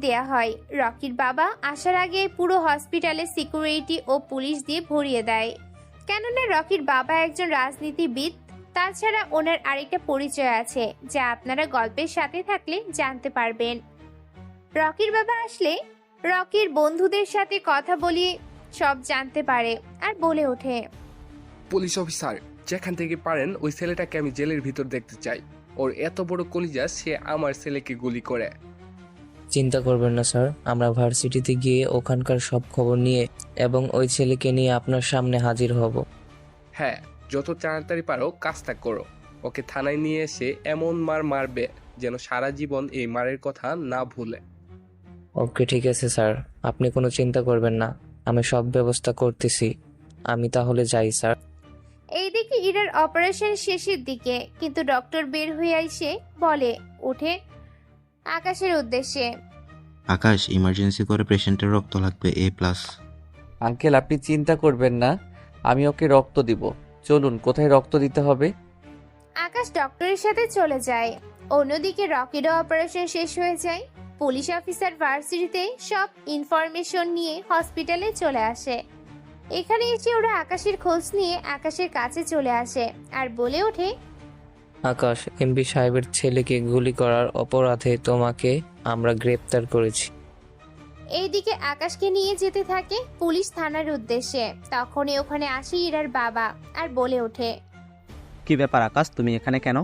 দেয়া হয়। রকির বাবা আসার আগে পুরো হসপিটালে সিকিউরিটি ও পুলিশ দিয়ে ভরিয়ে দেয়, কেননা রকির বাবা একজন রাজনীতিবিদ। তাছাড়া ওনার আরেকটা পরিচয় আছে, যা আপনারা গল্পের সাথে থাকলে জানতে পারবেন। রকির বাবা আসলে রকির বন্ধুদের সাথে কথা বলিয়ে সব জানতে পারে আর বলে ওঠে, পুলিশ অফিসার, যেখান থেকে পারেন ওই ছেলেটাকে আমি জেলের ভিতর দেখতে চাই। ওর এত বড় কলিজা, সে আমার ছেলেকে গুলি করে। চিন্তা করবেন না স্যার, আমরা ভার্সিটিতে গিয়ে ওখানকার সব খবর নিয়ে এবং ওই ছেলেকে নিয়ে আপনার সামনে হাজির হব। হ্যাঁ, যত তাড়াতাড়ি পারো কাজটা করো। ওকে থানায় নিয়ে এসে এমন মার মারবে যেন সারা জীবন এই মারের কথা না ভুলে। ওকে, ঠিক আছে স্যার, আপনি কোনো চিন্তা করবেন না। আমি সব ব্যবস্থা করতেছি। আমি তাহলে যাই স্যার। এইদিকে ইরার অপারেশন শেষের দিকে, কিন্তু ডক্টর বের হয়ে এসে বলে উঠে আকাশের উদ্দেশ্যে, আকাশ, ইমার্জেন্সি করে পেশেন্টের রক্ত লাগবে A+। আঙ্কেল আপনি চিন্তা করবেন না, আমি ওকে রক্ত দিব। চলুন, কোথায় রক্ত দিতে হবে? আকাশ ডক্টরের সাথে চলে যায়। অন্যদিকে রকিরও অপারেশন শেষ হয়ে যায়। পুলিশ অফিসার ভার্সিটিতে সব ইনফরমেশন নিয়ে হসপিটালে চলে আসে। এখানে এসে ওরা আকাশের খোঁজ নিয়ে আকাশের কাছে চলে আসে আর বলে ওঠে, আকাশ, এমপি সাহেবের ছেলেকে গুলি করার অপরাধে তোমাকে আমরা গ্রেপ্তার করেছি। এইদিকে আকাশকে নিয়ে যেতে থাকে পুলিশ থানার উদ্দেশ্যে। তখনই ওখানে আসে ইরার বাবা আর বলে ওঠে, কি ব্যাপার আকাশ, তুমি এখানে কেন?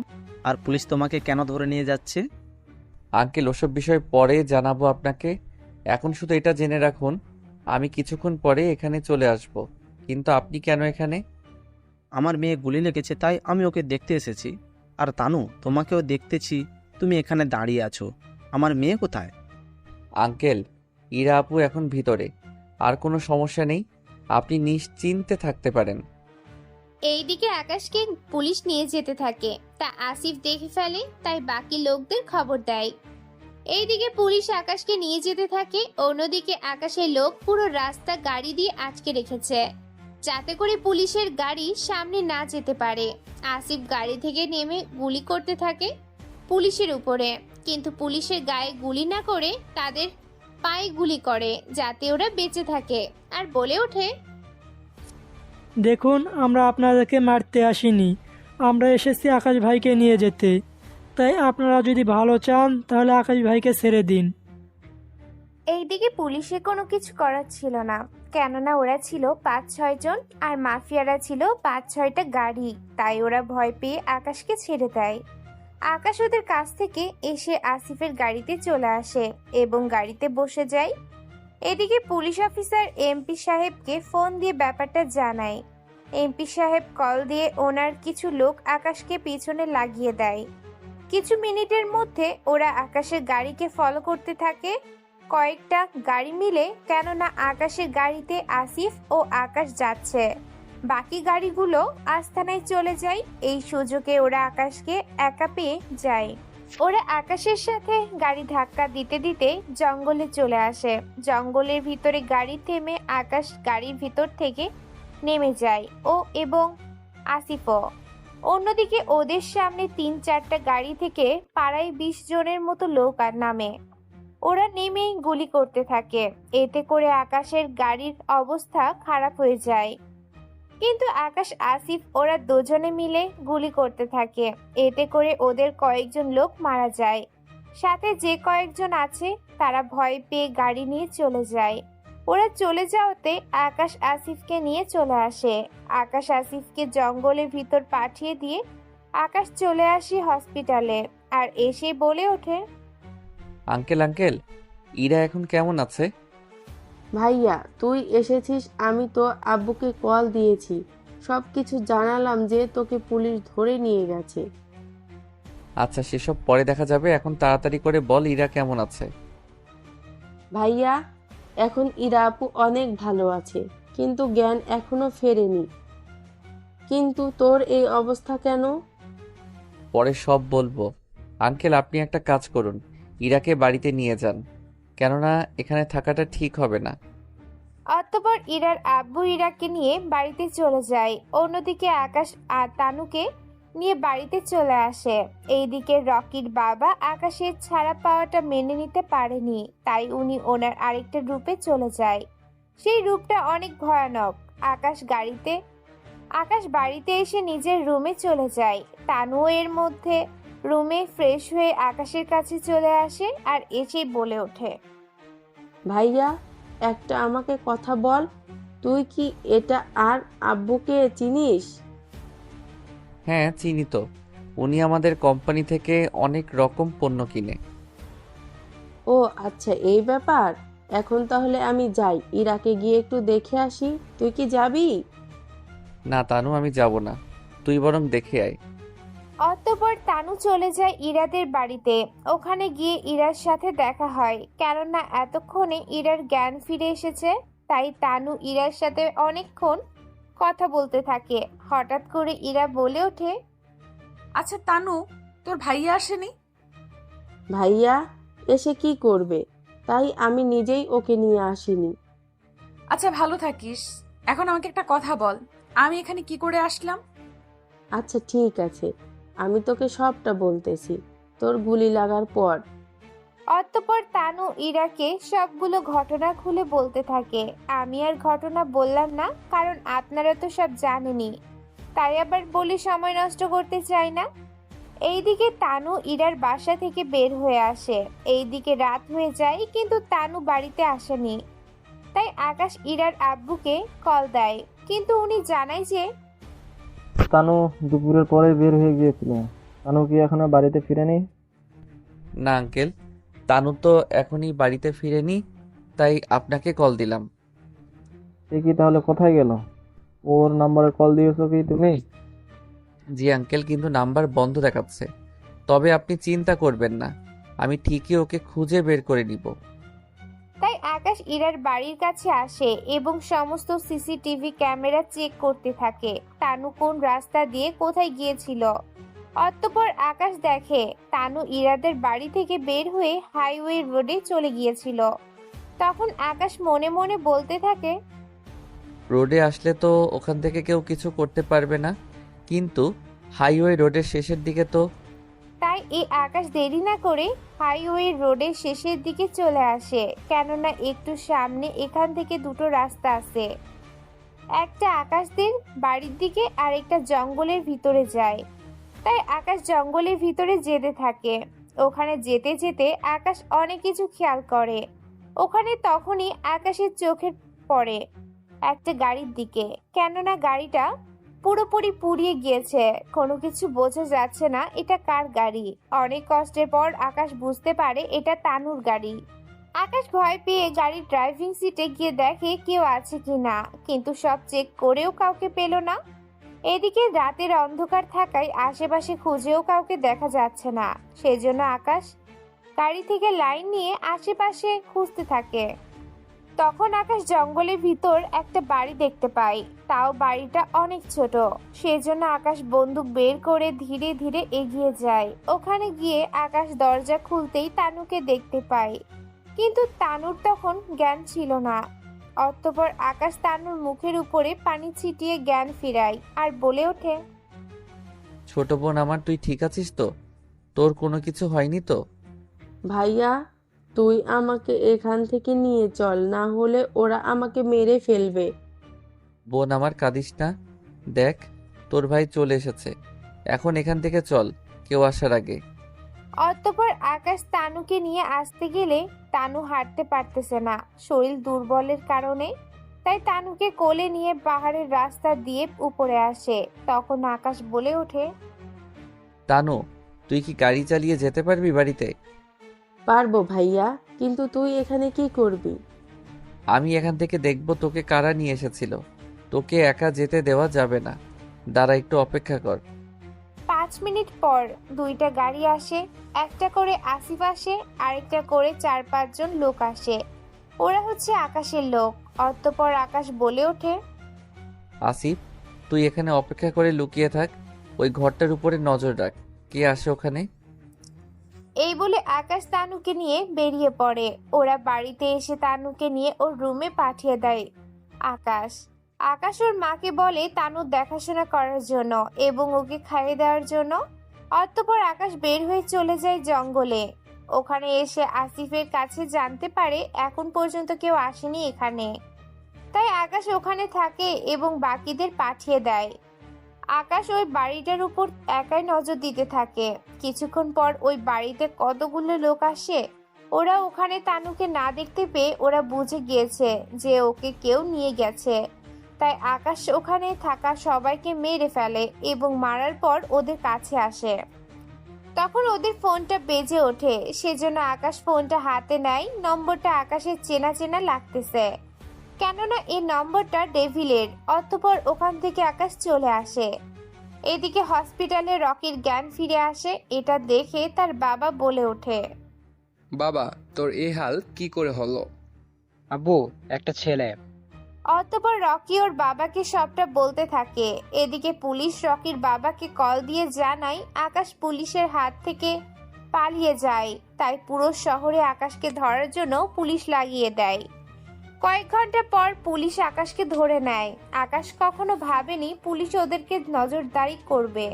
আর পুলিশ তোমাকে কেন ধরে নিয়ে যাচ্ছে? আঙ্কেল ওসব বিষয় পরে জানাবো আপনাকে, এখন শুধু এটা জেনে রাখুন আমি কিছুক্ষণ পরে এখানে চলে আসব। কিন্তু আপনি কেন এখানে? আমার মেয়ে গুলি লেগেছে, তাই আমি ওকে দেখতে এসেছি। আর তানু, তোমাকেও দেখতেছি তুমি এখানে দাঁড়িয়ে আছো। আমার মেয়ে কোথায়? আঙ্কেল, ইরা আপু এখন ভিতরে, আর কোনো সমস্যা নেই, আপনি নিশ্চিন্তে থাকতে পারেন। এইদিকে আকাশকে পুলিশ নিয়ে যেতে থাকে। তা আসিফ দেখে ফেলে, তাই বাকি লোকদের খবর দেয়। এইদিকে পুলিশ আকাশকে নিয়ে যেতে থাকে। অন্যদিকে আকাশের লোক পুরো রাস্তা গাড়ি দিয়ে আটকে রেখেছে, যাতে করে পুলিশের গাড়ি সামনে না যেতে পারে। আসিফ গাড়ি থেকে নেমে গুলি করতে থাকে পুলিশের উপরে, কিন্তু পুলিশের গায়ে গুলি না করে তাদের পায়ে গুলি করে, যাতে ওরা বেঁচে থাকে। আর বলে ওঠে, দেখুন, আমরা আপনাদেরকে মারতে আসিনি, আমরা এসেছি আকাশ ভাইকে নিয়ে যেতে। তাই আপনারা যদি ভালো চান তাহলে আকাশ ভাইকে ছেড়ে দিন। এইদিকে পুলিশে কোনো কিছু করার ছিল না, কেননা ওরা ছিল 5-6 জন আর মাফিয়ারা ছিল 5-6টা গাড়ি। তাই ওরা ভয় পেয়ে আকাশকে ছেড়ে দেয়। আকাশ ওদের কাছ থেকে এসে আসিফের গাড়িতে চলে আসে এবং গাড়িতে বসে যায়। এদিকে পুলিশ অফিসার এমপি সাহেবকে ফোন দিয়ে ব্যাপারটা জানায়। এমপি সাহেব কল দিয়ে ওনার কিছু লোক আকাশকে পিছনে লাগিয়ে দেয়। কিছু মিনিটের মধ্যে ওরা আকাশের গাড়িকে ফলো করতে থাকে, কয়েকটা গাড়ি মিলে, কেননা আকাশের গাড়িতে আসিফ ও আকাশ যাচ্ছে। বাকি গাড়িগুলো আস্তানায় চলে যায়। এই সুযোগে ওরা আকাশকে একা পেয়ে যায়। ওরা আকাশের সাথে গাড়ি ধাক্কা দিতে দিতে জঙ্গলে চলে আসে। জঙ্গলের ভিতরে গাড়ি থেমে আকাশ গাড়ির ভিতর থেকে নেমে যায় এবং আসিফও। অন্যদিকে ওদের সামনে 3-4টা গাড়ি থেকে প্রায় 20 জনের মতো লোক নামে। ওরা নেমেই গুলি করতে থাকে। এতে করে আকাশের গাড়ির অবস্থা খারাপ হয়ে যায়। কিন্তু আকাশ আসিফ ওরা দুজনে মিলে গুলি করতে থাকে। এতে করে ওদের কয়েকজন লোক মারা যায়। সাথে যে কয়েকজন আছে তারা ভয় পেয়ে গাড়ি নিয়ে চলে যায়। ওরা চলে যাওয়াতে আকাশ আসিফকে নিয়ে চলে আসে। আকাশ আসিফকে জঙ্গলের ভিতর পাঠিয়ে দিয়ে আকাশ চলে আসে হসপিটালে আর এসে বলে ওঠে, আঙ্কেল, ইরা এখন কেমন আছে? ভাইয়া, তুই এসেছিস, আমি তো আব্বুকে কল দিয়েছি, সব কিছু জানালাম যে তোকে পুলিশ ধরে নিয়ে গেছে। আচ্ছা, সেসব পরে দেখা যাবে, এখন তাড়াতাড়ি করে বল ইরা কেমন আছে। ভাইয়া, এখন ইরা আপু অনেক ভালো আছে, কিন্তু জ্ঞান এখনো ফেরেনি। কিন্তু তোর এই অবস্থা কেন? পরে সব বলবো। আঙ্কেল, আপনি একটা কাজ করুন, ইরাকে বাড়িতে নিয়ে যান, কেননা এখানে থাকাটা ঠিক হবে না। অতঃপর ইরার আব্বু ইরাকে নিয়ে বাড়িতে চলে যায়। অন্যদিকে আকাশ আর তানুকে নিয়ে বাড়িতে চলে আসে। এইদিকে রকির বাবা আকাশের ছাড়া পাওয়াটা মেনে নিতে পারেনি, তাই উনি ওনার আরেকটা রূপে চলে যায়। সেই রূপটা অনেক ভয়ানক। আকাশ বাড়িতে এসে নিজের রুমে চলে যায়। তানুও এর মধ্যে রুমে ফ্রেশ হয়ে আকাশের কাছে চলে আসে আর এসেই বলে ওঠে, ভাইয়া, একটা আমাকে কথা বল, তুই কি এটা আর আব্বুকে চিনিস? হ্যাঁ চিনি তো, উনি আমাদের কোম্পানি থেকে অনেক রকম পণ্য কিনে। ও আচ্ছা, এই ব্যাপার। এখন তাহলে আমি যাই, ইরাকে গিয়ে একটু দেখে আসি। তুই কি যাবি? না তানু, আমি যাব না, তুই বরং দেখে আয়। অতঃপর তানু চলে যায় ইরাদের বাড়িতে। ওখানে গিয়ে ইরার সাথে দেখা হয়, কেননা এতক্ষণে ইরার জ্ঞান ফিরে এসেছে। তাই তানু ইরার সাথে অনেকক্ষণ কথা বলতে থাকে। হঠাৎ করে ইরা বলে ওঠে, আচ্ছা তানু, তোর ভাইয়া আসেনি? ভাইয়া এসে কি করবে, তাই আমি নিজেই ওকে নিয়ে আসিনি। আচ্ছা ভালো থাকিস। এখন আমাকে একটা কথা বল, আমি এখানে কি করে আসলাম? আচ্ছা ঠিক আছে, আমি তোকে সবটা বলতেছি তোর গুলি লাগার পর। অতঃপর তানু ইরাকে সবগুলো ঘটনা খুলে বলতে থাকে। আমি আর ঘটনা বললাম না, কারণ আপনারা তো সব জানেনই, তাই আবার বলে সময় নষ্ট করতে চাই না। এইদিকে তানু ইরার বাসা থেকে বের হয়ে আসে। এইদিকে রাত হয়ে যায়, কিন্তু তানু বাড়িতে আসেনি। তাই আকাশ ইরার আব্বুকে কল দেয়, কিন্তু উনি জানায় যে তানু দুপুরের পরে বের হয়ে গিয়েছিল। তানু কি এখনো বাড়িতে ফিরেনি? না আঙ্কেল, তানু তো এখনই বাড়িতে ফিরেনি, তাই আপনাকে কল দিলাম। সে কি তাহলে কোথায় গেল? ওর নাম্বারে কল দিয়েছো কি তুমি? জি আঙ্কেল, কিন্তু নাম্বার বন্ধ দেখাচ্ছে। তবে আপনি চিন্তা করবেন না, আমি ঠিকই ওকে খুঁজে বের করে নিব। তাই আকাশ ইরার বাড়ির কাছে আসে এবং সমস্ত সিসিটিভি ক্যামেরা চেক করতে থাকে তানু কোন রাস্তা দিয়ে কোথায় গিয়েছিল। অতঃপর আকাশ দেখে তানু ইরাদের বাড়ি থেকে বের হয়ে হাইওয়ে রোডে চলে গিয়েছিল। তখন আকাশ মনে মনে বলতে থাকে, রোডে আসলে তো ওখান থেকে কেউ কিছু করতে পারবে না, কিন্তু হাইওয়ে রোডের শেষের দিকে তো। তাই এই আকাশ দেরি না করে হাইওয়ে রোডের শেষের দিকে চলে আসে, কেননা একটু সামনে এখান থেকে দুটো রাস্তা আছে। একটা আকাশদের বাড়ির দিকে আর একটা জঙ্গলের ভিতরে যায়। তাই আকাশ জঙ্গলের ভিতরে যেতে থাকে। ওখানে যেতে যেতে আকাশ অনেক কিছু খেয়াল করে। ওখানে তখনই আকাশের চোখে পড়ে একটা গাড়ির দিকে, কেননা গাড়িটা পুরোপুরি পুড়িয়ে গিয়েছে। কোনো কিছু বোঝা যাচ্ছে না এটা কার গাড়ি। অনেক কষ্টের পর আকাশ বুঝতে পারে এটা তানুর গাড়ি। আকাশ ভয় পেয়ে গাড়ির ড্রাইভিং সিটে গিয়ে দেখে কেউ আছে কিনা, কিন্তু সব চেক করেও কাউকে পেল না। এদিকে রাতের অন্ধকার থাকায় আশেপাশে খুঁজেও কাউকে দেখা যাচ্ছে না। সেজন্য আকাশ গাড়ি থেকে লাইন নিয়ে আশেপাশে খুঁজতে থাকে। তখন আকাশ জঙ্গলের ভিতর একটা বাড়ি দেখতে পায়, তাও বাড়িটা অনেক ছোট। সেজন্য আকাশ বন্দুক বের করে ধীরে ধীরে এগিয়ে যায়। ওখানে গিয়ে আকাশ দরজা খুলতেই তানুকে দেখতে পায়, কিন্তু তানুর তখন জ্ঞান ছিল না। অতঃপর আকাশ তানুর মুখের উপরে পানি ছিটিয়ে জ্ঞান ফিরায় আর বলে ওঠে, ছোট বোন আমার, তুই ঠিক আছিস তো? তোর কোনো কিছু হয়নি তো? ভাইয়া তুই আমাকে এখান থেকে নিয়ে চল, না হলে ওরা আমাকে মেরে ফেলবে। বোন আমার, কাঁদিস না। দেখ, তোর ভাই চলে এসেছে। এখন এখান থেকে চল, কেউ আসার আগে। অতঃপর আকাশ তানুকে নিয়ে আসতে গেলে তানু হাঁটতে পারতেছে না শরীর দুর্বলের কারণে। তাই তানুকে কোলে নিয়ে পাহাড়ের রাস্তা দিয়ে উপরে আসে। তখন আকাশ বলে ওঠে, তানু, তুই কি গাড়ি চালিয়ে যেতে পারবি বাড়িতে? পারবো ভাইয়া, কিন্তু তুই এখানে কি করবি? আমি এখান থেকে দেখব তোকে কারা নিয়ে এসেছিল। তোকে একা যেতে দেওয়া যাবে না। দাঁড়া, একটু অপেক্ষা কর। 5 মিনিট পর দুইটা গাড়ি আসে। একটা করে আসিফ আসে, আরেকটা করে 4-5 জন লোক আসে। ওরা হচ্ছে আকাশের লোক। অতঃপর আকাশ বলে ওঠে, আসিফ, তুই এখানে অপেক্ষা করে লুকিয়ে থাক। ওই ঘরটার উপরে নজর রাখ, কে আসে ওখানে। এই বলে আকাশ তানুকে নিয়ে বেরিয়ে পড়ে। ওরা বাড়িতে এসে তানুকে নিয়ে ওর রুমে পাঠিয়ে দেয় আকাশ। আকাশ ওর মাকে বলে তানুর দেখাশোনা করার জন্য এবং ওকে খাইয়ে দেওয়ার জন্য। অতঃপর আকাশ বের হয়ে চলে যায় জঙ্গলে। ওখানে এসে আসিফের কাছে জানতে পারে এখন পর্যন্ত কেউ আসেনি এখানে। তাই আকাশ ওখানে থাকে এবং বাকিদের পাঠিয়ে দেয়। আকাশ ওই বাড়িটার উপর একাই নজর দিতে থাকে। কিছুক্ষণ পর ওই বাড়িতে কতগুলো লোক আসে। ওরা ওখানে তানুকে না দেখতে পেয়ে ওরা বুঝে গিয়েছে যে ওকে কেউ নিয়ে গেছে। তাই আকাশ ওখানে থাকা সবাইকে মেরে ফেলে এবং মারার পর ওদের কাছে আসে। তখন ওদের ফোনটা বেজে ওঠে, সেজন্য আকাশ ফোনটা হাতে নেয়। নম্বরটা আকাশের চেনা চেনা লাগতেছে, কেননা এই নম্বরটা ডেভিলের। অতঃপর ওখান থেকে আকাশ চলে আসে। এদিকে হসপিটালে রকির জ্ঞান ফিরে আসে। এটা দেখে তার বাবা বলে ওঠে, বাবা, তোর এই হাল কি করে হলো? আব্বু, একটা ছেলে অতঃপর রকি ওর বাবাকে সবটা বলতে থাকে। এদিকে পুলিশ রকির বাবাকে কল দিয়ে জানায় আকাশ পুলিশের হাত থেকে পালিয়ে যায়। তাই পুরো শহরে আকাশকে ধরার জন্য পুলিশ লাগিয়ে দেয়। কয়েক ঘন্টা পর পুলিশ আকাশকে ধরে নেয়। আকাশ কখনো ভাবেনি পুলিশ ওদেরকে নজরদারি করবে।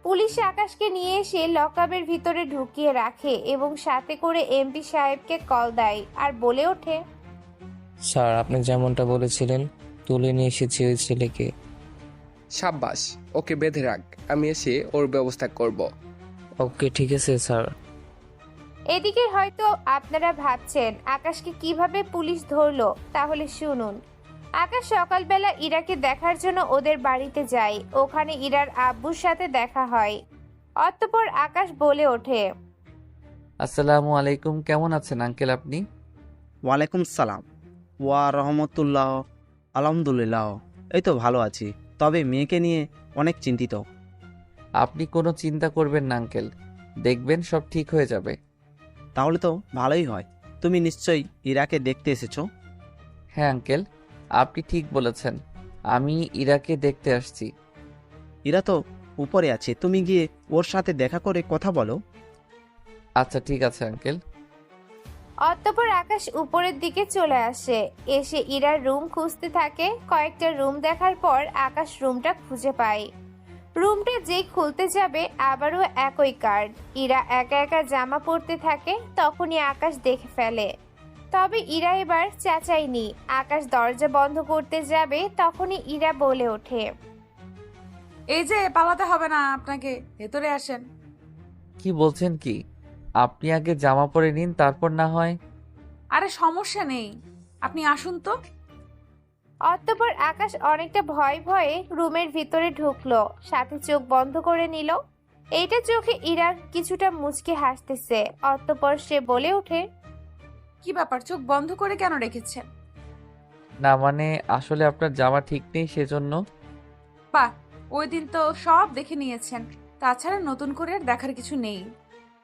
পুলিশ আকাশকে নিয়ে এসে লকআপের ভিতরে ঢুকিয়ে রাখে এবং সাথে করে এমপি সাহেবকে কল দেয় আর বলে ওঠে, স্যার, আপনি যেমনটা বলেছিলেন তুলে নিয়ে এসেছি ওই ছেলেকে। সাব্বাস, ওকে বেঁধে রাখ, আমি এসে ওর ব্যবস্থা করব। ওকে, ঠিক আছে স্যার। এদিকে হয়তো আপনারা ভাবছেন আকাশকে কিভাবে পুলিশ ধরলো, তাহলে শুনুন। আকাশ সকালবেলা ইরাকে দেখার জন্য ওদের বাড়িতে যায়। ওখানে ইরার আব্বুর সাথে দেখা হয়। অতঃপর আকাশ বলে ওঠে, আসসালামু আলাইকুম, কেমন আছেন আঙ্কেল আপনি? ওয়ালাইকুম সালাম। ওয়া রহমতুল্লাহ। আলহামদুলিল্লাহ, এই তো ভালো আছি, তবে মেয়েকে নিয়ে অনেক চিন্তিত। আপনি কোনো চিন্তা করবেন না আঙ্কেল, দেখবেন সব ঠিক হয়ে যাবে। তাহলে তো ভালোই হয়। তুমি নিশ্চয়ই ইরাকে দেখতে এসেছো? হ্যাঁ আঙ্কেল, আপনি ঠিক বলেছেন, আমি ইরাকে দেখতে আসছি। ইরা তো উপরে আছে, তুমি গিয়ে ওর সাথে দেখা করে কথা বলো। আচ্ছা ঠিক আছে আঙ্কেল। অতঃপর আকাশ উপরের দিকে চলে আসে। এসে ইরার রুম খুঁজতে থাকে। কয়েকটা রুম দেখার পর আকাশ রুমটা খুঁজে পায়। রুমটা যেই খুলতে যাবে আবারও একই কার্ড। ইরা একা একা জামা পরতে থাকে। তখনই আকাশ দেখে ফেলে। তবে ইরা এবার চেঁচায়নি। আকাশ দরজা বন্ধ করতে যাবে, তখনই ইরা বলে ওঠে, এই যে পালাতে হবে না আপনাকে, ভেতরে আসেন। কি বলছেন কি? আপনি আগে জামা পরে নিন, তারপর না হয়। আরে সমস্যা নেই, আপনি আসুন তো। অতঃপর আকাশ অনেকটা ভয়ে ভয়ে রুমের ভিতরে ঢুকলো, সাথে চোখ বন্ধ করে নিল। এইটা চোখে ইরার কিছুটা মুচকে হাসতেছে। অতঃপর সে বলে ওঠে, কি ব্যাপার, চোখ বন্ধ করে কেন রেখেছেন? না মানে আসলে আপনার জামা ঠিক নেই সেজন্য। বাহ, ওই দিন তো সব দেখে নিয়েছেন, তাছাড়া নতুন করে আর দেখার কিছু নেই।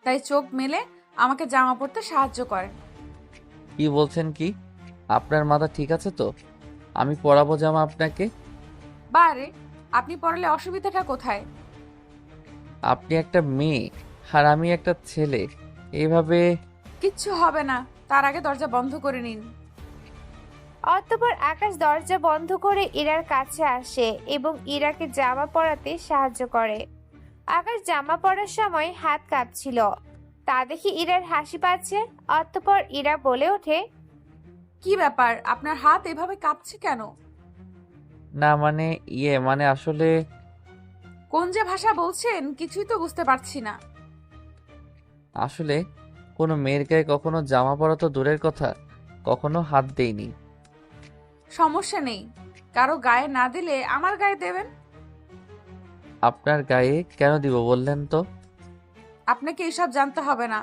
তাই চোখ মেলে আমাকে জামা পরতে সাহায্য করেন। কি বলছেন কি? আপনার মাথা ঠিক আছে তো? আমি পরাবো জামা আপনাকে। বারে, আপনি পরলে অসুবিধাটা কোথায়? আপনি একটা মেয়ে আর আমি একটা ছেলে, এইভাবে। কিচ্ছু হবে না, তার আগে দরজা বন্ধ করে নিন। অতঃপর আকাশ দরজা বন্ধ করে ইরার কাছে আসে এবং ইরাকে জামা পরাতে সাহায্য করে। আকাশ জামা পরার সময় হাত কাঁপছিল, তা দেখে ইরার হাসি পাচ্ছে। অতঃপর ইরা বলে ওঠে, কি ব্যাপার, আপনার হাত এভাবে কাঁপছে কেন? না মানে মানে আসলে। কোন যে ভাষা বলছেন কিছুই তো বুঝতে পারছি না। আসলে কোনো মেয়ের গায়ে কখনো জামা পরা তো দূরের কথা, কখনো হাত দেইনি। সমস্যা নেই, কারো গায়ে না দিলে আমার গায়ে দেবেন। আপনার গায়ে কেন দিব বললেন তো? আপনাকে এসব জানতে হবে না।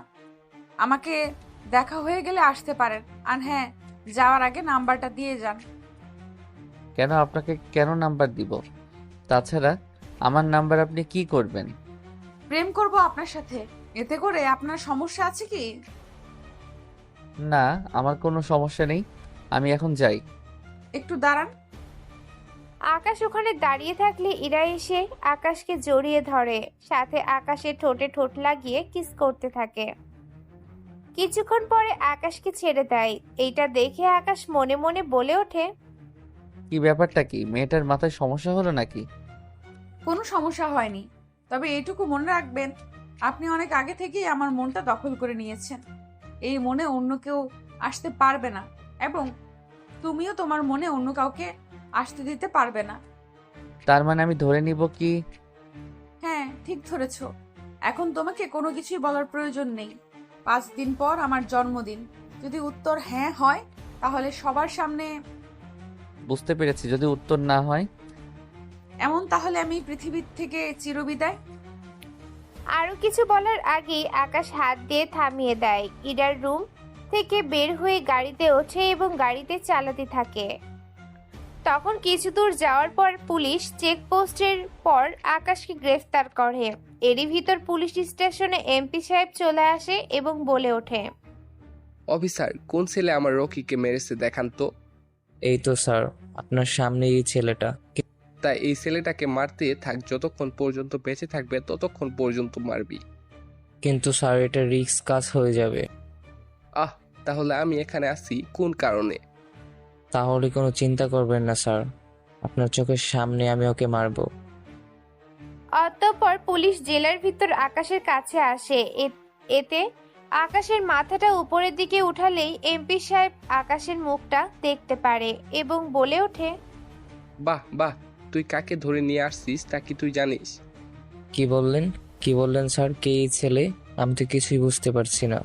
আমাকে দেখা হয়ে গেলে আসতে পারেন। আর হ্যাঁ, যাওয়ার আগে নাম্বারটা দিয়ে যান। কেন আপনাকে কেন নাম্বার দিব? তাছাড়া আমার নাম্বার আপনি কি করবেন? প্রেম করব আপনার সাথে, এতে করে আপনার সমস্যা আছে কি? না, আমার কোনো সমস্যা নেই, আমি এখন যাই। একটু দাঁড়ান। আকাশ ওখানে দাঁড়িয়ে থাকলে ইরা এসে আকাশকে জড়িয়ে ধরে, সাথে আকাশের ঠোঁটে ঠোঁট লাগিয়ে কিস করতে থাকে। কিছুক্ষণ পরে আকাশকে ছেড়ে দেয়। এইটা দেখে আকাশ মনে মনে বলে ওঠে, কি ব্যাপারটা কি? মেয়েটার মাথায় সমস্যা হলো নাকি? কোনো সমস্যা হয়নি, তবে এইটুকু মনে রাখবেন, আপনি অনেক আগে থেকেই আমার মনটা দখল করে নিয়েছেন। এই মনে অন্য কেউ আসতে পারবে না, এবং তুমিও তোমার মনে অন্য কাউকে আসতে দিতে পারবে না। তার মানে আমি ধরে নিব কি? হ্যাঁ, ঠিক ধরেছ। এখন তোমাকে কোনো কিছুই বলার প্রয়োজন নেই। 5 দিন পর আমার জন্মদিন। যদি উত্তর হ্যাঁ হয় তাহলে সবার সামনে। বুঝতে পেরেছি, যদি উত্তর না হয়? এমন তাহলে আমি পৃথিবীর থেকে চিরবিদায়। আরো কিছু বলার আগেই আকাশ হাত দিয়ে থামিয়ে দেয়। ইরার রুম থেকে বের হয়ে গাড়িতে ওঠে এবং গাড়িতে চালাতে থাকে। তখন কিছু দূর যাওয়ার পর পুলিশ চেকপোস্টের পর আকাশকে গ্রেফতার করে। এরই ভিতর পুলিশ স্টেশনে এমপি সাহেব চলে আসে এবং বলে ওঠে, অফিসার, কোন ছেলে আমার রকিকে মেরেছে দেখান তো। এই তো স্যার, আপনার সামনে এই ছেলেটা। তাই এই ছেলেটাকে মারতে থাক, যতক্ষণ পর্যন্ত বেঁচে থাকবে ততক্ষণ পর্যন্ত মারবি। কিন্তু স্যার, এটা রিস্ক কাজ হয়ে যাবে। তাহলে আমি এখানে আছি কোন কারণে? তাহলে কোনো চিন্তা করবেন না স্যার, আপনার চোখের সামনে আমি ওকে মারবো। অতঃপর পুলিশ জেলার ভিতর আকাশের কাছে আসে। এতে আকাশের মাথাটা উপরের দিকে উঠালেই এমপি সাহেব আকাশের মুখটা দেখতে পারে এবং বলে ওঠে, বাহ বাহ, তুই কাকে ধরে নিয়ে আসছিস তা কি তুই জানিস? কি বললেন স্যার? কে এই ছেলে? আমি তো কিছুই বুঝতে পারছি না।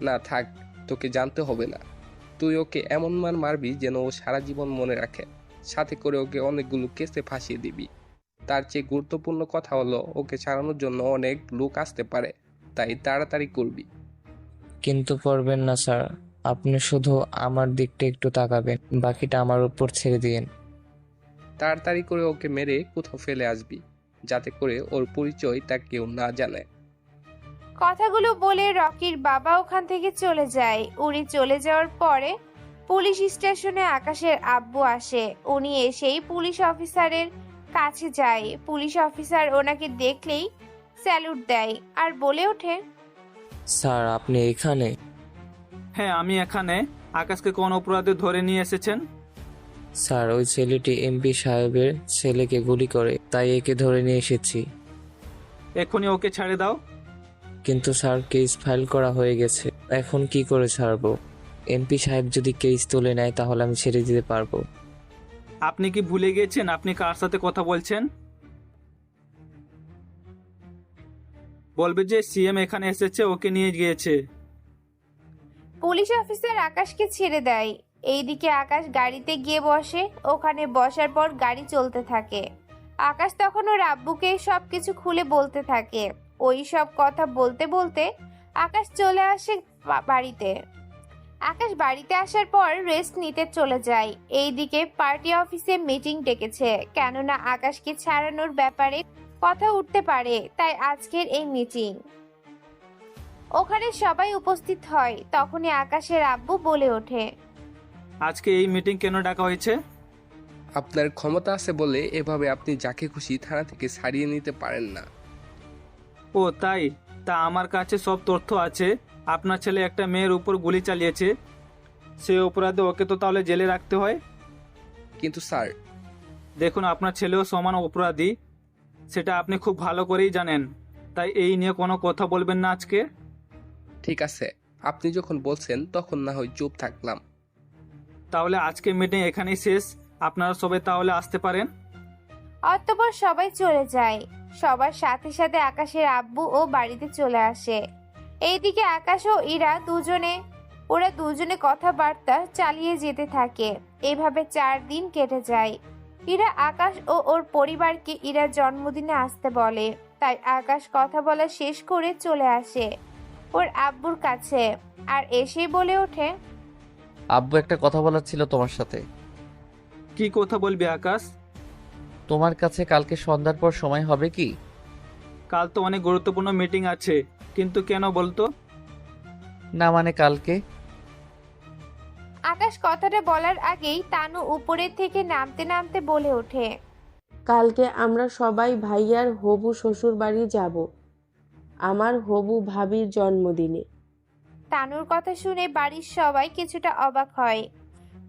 না থাক, তোকে জানতে হবে না। তুই ওকে এমন মারবি যেন ও সারা জীবন মনে রাখে, সাথে করে ওকে অনেকগুলো কেসে ফাঁসিয়ে দিবি। তার চেয়ে গুরুত্বপূর্ণ কথা হলো, ওকে ছাড়ানোর জন্য অনেক লোক আসতে পারে, তাই তাড়াতাড়ি করবি। কিন্তু পারবেন না স্যার, আপনি শুধু আমার দিকটা একটু তাকাবেন, বাকিটা আমার উপর ছেড়ে দিন। তাড়াতাড়ি করে ওকে মেরে কোথাও ফেলে আসবি, যাতে করে ওর পরিচয় তা কেউ না জানে। কথাগুলো বলে রকির বাবা ওখান থেকে চলে যায়। উনি চলে যাওয়ার পরে পুলিশ স্টেশনে আকাশের আব্বু আসে। উনি এসেই পুলিশ অফিসারের কাছে যায়। পুলিশ অফিসার ওনাকে দেখলেই স্যালুট দেয় আর বলে ওঠে, স্যার আপনি এখানে? হ্যাঁ, আমি এখানে। আকাশকে কোন অপরাধে ধরে নিয়ে এসেছেন? স্যার, ওই ছেলেটি এমপি সাহেবের ছেলেকে গুলি করে, তাই একে ধরে নিয়ে এসেছি। এখনই ওকে ছেড়ে দাও। কিন্তু স্যার, কেস ফাইল করা হয়ে গেছে, এখন কি করে ছাড়বো? এমপি সাহেব যদি কেস তুলে নেয় তাহলে আমি ছেড়ে দিতে পারবো। আপনি কি ভুলে গেছেন আপনি কার সাথে কথা বলছেন? বলবে যে সিএম এখানে এসেছে, ওকে নিয়ে গিয়েছে। পুলিশ অফিসার আকাশকে ছেড়ে দেয়। এইদিকে আকাশ গাড়িতে গিয়ে বসে। ওখানে বসার পর গাড়ি চলতে থাকে। আকাশ তখন ওর আব্বুকে সবকিছু খুলে বলতে থাকে। ওই সব কথা বলতে বলতে আকাশ চলে আসে বাড়িতে। আকাশ বাড়িতে আসার পর রেস্ট নিতে চলে যায়। এইদিকে পার্টি অফিসে মিটিং ডেকেছে, কেননা আকাশকে ছাড়ানোর ব্যাপারে কথা উঠতে পারে, তাই আজকের এই মিটিং। ওখানে সবাই উপস্থিত হয়। তখনই আকাশের আব্বু বলে ওঠে, আজকে এই মিটিং কেন ডাকা হয়েছে? আপনার ক্ষমতা আছে বলে এভাবে আপনি যাকে খুশি থানা থেকে ছাড়িয়ে নিতে পারেন না। ও তাই? তা আমার কাছে সব তথ্য আছে। আপনার ছেলে একটা মেয়ের উপর গুলি চালিয়েছে, সে অপরাধে ওকে তো তাহলে জেলে রাখতে হয়। কিন্তু স্যার, দেখুন, আপনার ছেলেও সমান অপরাধী, সেটা আপনি খুব ভালো করেই জানেন। তাই এই নিয়ে কোনো কথা বলবেন না আজকে। ঠিক আছে, আপনি যখন বলছেন তখন না হয় চুপ থাকলাম। তাহলে আজকে মিটিং এখানেই শেষ, আপনারা সবাই তাহলে আসতে পারেন। অতঃপর সবাই চলে যায়। সবার সাথে সাথে আকাশের আব্বু ও বাড়িতে চলে আসে। এইদিকে আকাশ ও ওরা দুজনে কথাবার্তা চালিয়ে যেতে থাকে। এভাবে 4 দিন কেটে যায়। ইরা আকাশ ও ওর পরিবারকে ইরার জন্মদিনে আসতে বলে। তাই আকাশ কথা বলা শেষ করে চলে আসে ওর আব্বুর কাছে আর এসেই বলে ওঠে, আব্বু, একটা কথা বলার ছিল তোমার সাথে। কি কথা বলবি আকাশ? তোমার কাছে কালকে সন্ধ্যার পর সময় হবে কি? কাল তো অনেক গুরুত্বপূর্ণ মিটিং আছে, কিন্তু কেন বলতো? না মানে কালকে। আকাশ কথাটা বলার আগেই তানু উপরের থেকে নামতে নামতে বলে ওঠে, কালকে আমরা সবাই ভাইয়ার হবু শ্বশুর বাড়ি যাব, আমার হবু ভাবির জন্মদিনে। তানুর কথা শুনে বাড়ির সবাই কিছুটা অবাক হয়,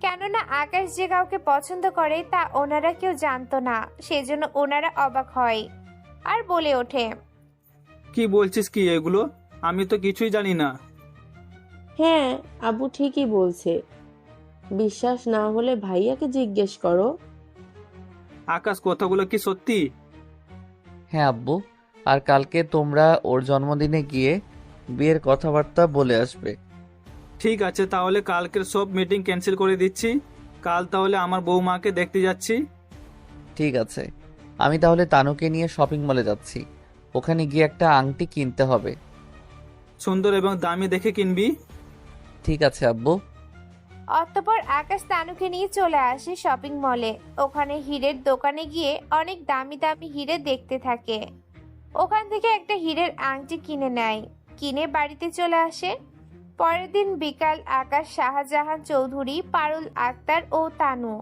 কেননা আকাশ যে কাউকে পছন্দ করে তা ওনারা কেউ জানতো না। সেজন্য ওনারা অবাক হয় আর বলে ওঠে, কি বলছিস কি এগুলো? আমি তো কিছুই জানি না। হ্যাঁ, আব্বু ঠিকই বলছে, বিশ্বাস না হলে ভাইয়াকে জিজ্ঞেস করো। আকাশ, কথাগুলো কি সত্যি? হ্যাঁ আব্বু, আর কালকে তোমরা ওর জন্মদিনে গিয়ে বিয়ের কথাবার্তা বলে আসবে। ঠিক আছে, তাহলে কালকের সব মিটিং ক্যান্সেল করে দিচ্ছি। কাল তাহলে আমার বৌমাকে দেখতে যাচ্ছি। ঠিক আছে, আমি তাহলে তানুকে নিয়ে শপিং মলে যাচ্ছি। ওখানে গিয়ে একটা আংটি কিনতে হবে। সুন্দর এবং দামি দেখে কিনবি। ঠিক আছে আব্বু। অতঃপর আকাশ তানুকে নিয়ে চলে আসে শপিং মলে। ওখানে হীরের দোকানে গিয়ে অনেক দামি দামি হীরে দেখতে থাকে। ওখান থেকে একটা হীরের আংটি কিনে নেয়, কিনে বাড়িতে চলে আসে। পরের দিন বিকাল আকাশ, শাহজাহান চৌধুরী, পারুল আক্তার ও তানু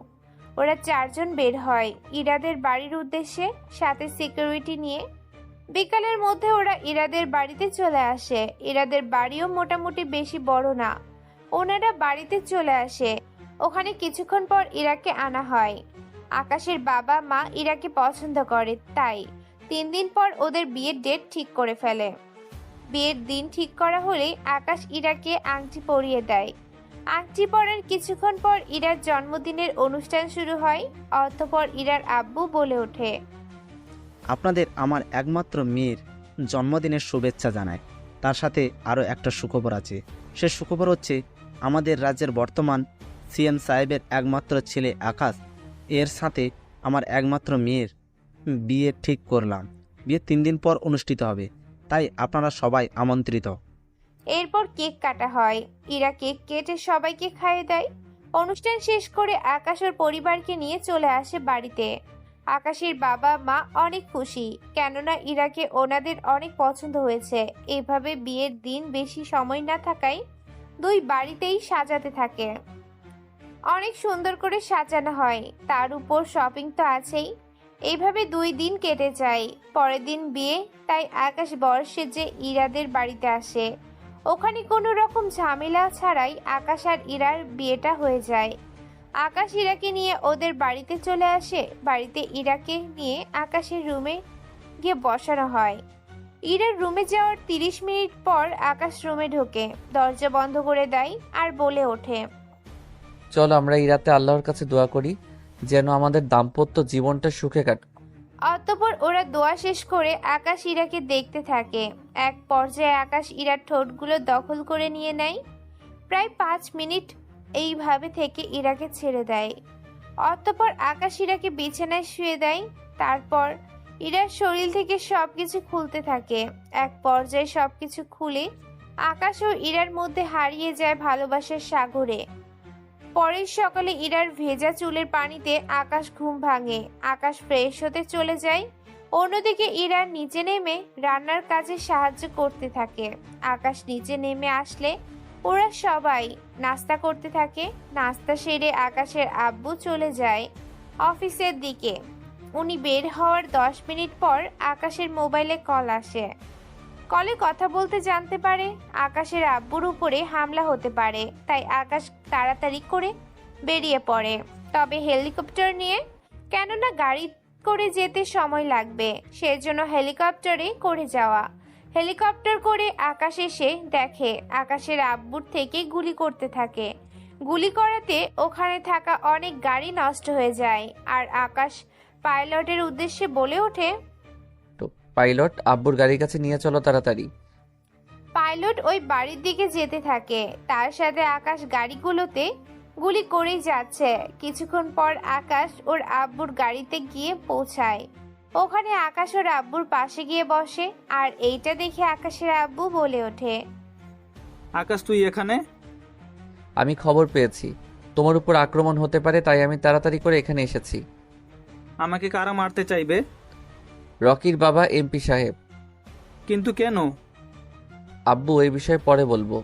ওরা 4 জন বের হয় ইরাদের বাড়ির উদ্দেশ্যে, সাথে সিকিউরিটি নিয়ে। বিকালের মধ্যে ওরা ইরাদের বাড়িতে চলে আসে। ইরাদের বাড়িও মোটামুটি বেশি বড় না। ওনারা বাড়িতে চলে আসে। ওখানে কিছুক্ষণ পর ইরাকে আনা হয়। আকাশের বাবা মা ইরাকে পছন্দ করে, তাই 3 দিন পর ওদের বিয়ের ডেট ঠিক করে ফেলে। বিয়ের দিন ঠিক করা হলে আকাশ ইরাকে আংটি পরিয়ে দেয়। আংটি পরার কিছুক্ষণ পর ইরার জন্মদিনের অনুষ্ঠান শুরু হয়। অতঃপর ইরার আব্বু বলে ওঠে, আপনাদের আমার একমাত্র মেয়ের জন্মদিনের শুভেচ্ছা জানায়। তার সাথে আরও একটা সুখবর আছে। সে সুখবর হচ্ছে আমাদের রাজ্যের বর্তমান সিএম সাহেবের একমাত্র ছেলে আকাশ, এর সাথে আমার একমাত্র মেয়ের বিয়ে ঠিক করলাম। বিয়ে 3 দিন পর অনুষ্ঠিত হবে, তাই আপনারা সবাই আমন্ত্রিত। এরপর কেক কাটা হয়। ইরা কেক কেটে সবাইকে খাইয়ে দেয়। অনুষ্ঠান শেষ করে আকাশ ওর পরিবারকে নিয়ে চলে আসে বাড়িতে। আকাশের বাবা মা অনেক খুশি, কেননা ইরাকে ওনাদের অনেক পছন্দ হয়েছে। এভাবে বিয়ের দিন বেশি সময় না থাকায় 2 বাড়িতেই সাজাতে থাকে। অনেক সুন্দর করে সাজানো হয়, তার উপর শপিং তো আছেই। এইভাবে 2 দিন কেটে যায়। পরের দিন বিয়ে, তাই আকাশ বর সেজে ইরাদের বাড়িতে আসে। ওখানে কোনো রকম ঝামেলা ছাড়াই আকাশ আর ইরার বিয়েটা হয়ে যায়। আকাশ ইরাকে নিয়ে ওদের বাড়িতে চলে আসে। বাড়িতে ইরাকে নিয়ে আকাশের রুমে গিয়ে বসানো হয়। ইরার রুমে যাওয়ার 30 মিনিট পর আকাশ রুমে ঢোকে, দরজা বন্ধ করে দেয় আর বলে ওঠে, চলো আমরা এই রাতে আল্লাহর কাছে দোয়া করি যেন আমাদের দাম্পত্য জীবনটা সুখে কাটে। অতঃপর ওরা দোয়া শেষ করে আকাশ ইরাকে দেখতে থাকে। এক পর্যায়ে আকাশ ইরার ঠোঁটগুলো দখল করে নিয়ে নেয়। প্রায় 5 মিনিট এইভাবে থেকে ইরাকে ছেড়ে দেয়। অতঃপর আকাশ ইরাকে বিছানায় শুয়ে দেয়। তারপর ইরার শরীর থেকে সবকিছু খুলতে থাকে। এক পর্যায়ে সবকিছু খুলে আকাশ ও ইরার মধ্যে হারিয়ে যায় ভালোবাসার সাগরে। পরের সকালে ইরার ভেজা চুলের পানিতে আকাশ ঘুম ভাঙে। আকাশ ফ্রেশ হতে চলে যায়। অন্যদিকে ইরা নিচে নেমে রান্নার কাজে সাহায্য করতে থাকে। আকাশ নিচে নেমে আসলে ওরা সবাই নাস্তা করতে থাকে। নাস্তা সেরে আকাশের আব্বু চলে যায় অফিসের দিকে। উনি বের হওয়ার 10 মিনিট পর আকাশের মোবাইলে কল আসে। কলে কথা বলতে জানতে পারে আকাশের আব্বুর উপরে হামলা হতে পারে, তাই আকাশ তাড়াতাড়ি করে বেরিয়ে পড়ে, তবে হেলিকপ্টার নিয়ে, কেননা গাড়ি করে যেতে সময় লাগবে, সেজন্য হেলিকপ্টারে করে যাওয়া। হেলিকপ্টার করে আকাশ এসে দেখে আকাশের আব্বুর থেকে গুলি করতে থাকে। গুলি করাতে ওখানে থাকা অনেক গাড়ি নষ্ট হয়ে যায়। আর আকাশ পাইলটের উদ্দেশ্যে বলে ওঠে, পাইলট, আব্বুর গাড়ির কাছে নিয়ে চলো তাড়াতাড়ি। পাইলট ওই বাড়ির দিকে যেতে থাকে। তার সাথে আকাশ গাড়িগুলোতে গুলি করেই যাচ্ছে। কিছুক্ষণ পর আকাশ ওর আব্বুর গাড়িতে গিয়ে পৌঁছায়। ওখানে আকাশ ওর আব্বুর পাশে গিয়ে বসে। আর এইটা দেখে আকাশের আব্বু বলে ওঠে, আকাশ তুই এখানে? আমি খবর পেয়েছি তোমার উপর আক্রমণ হতে পারে, তাই আমি তাড়াতাড়ি করে এখানে এসেছি। আমাকে কারা মারতে চাইবে? রকির বাবা এমপি সাহেব। কিন্তু কেন? আব্বু এই বিষয়ে পরে বলবো,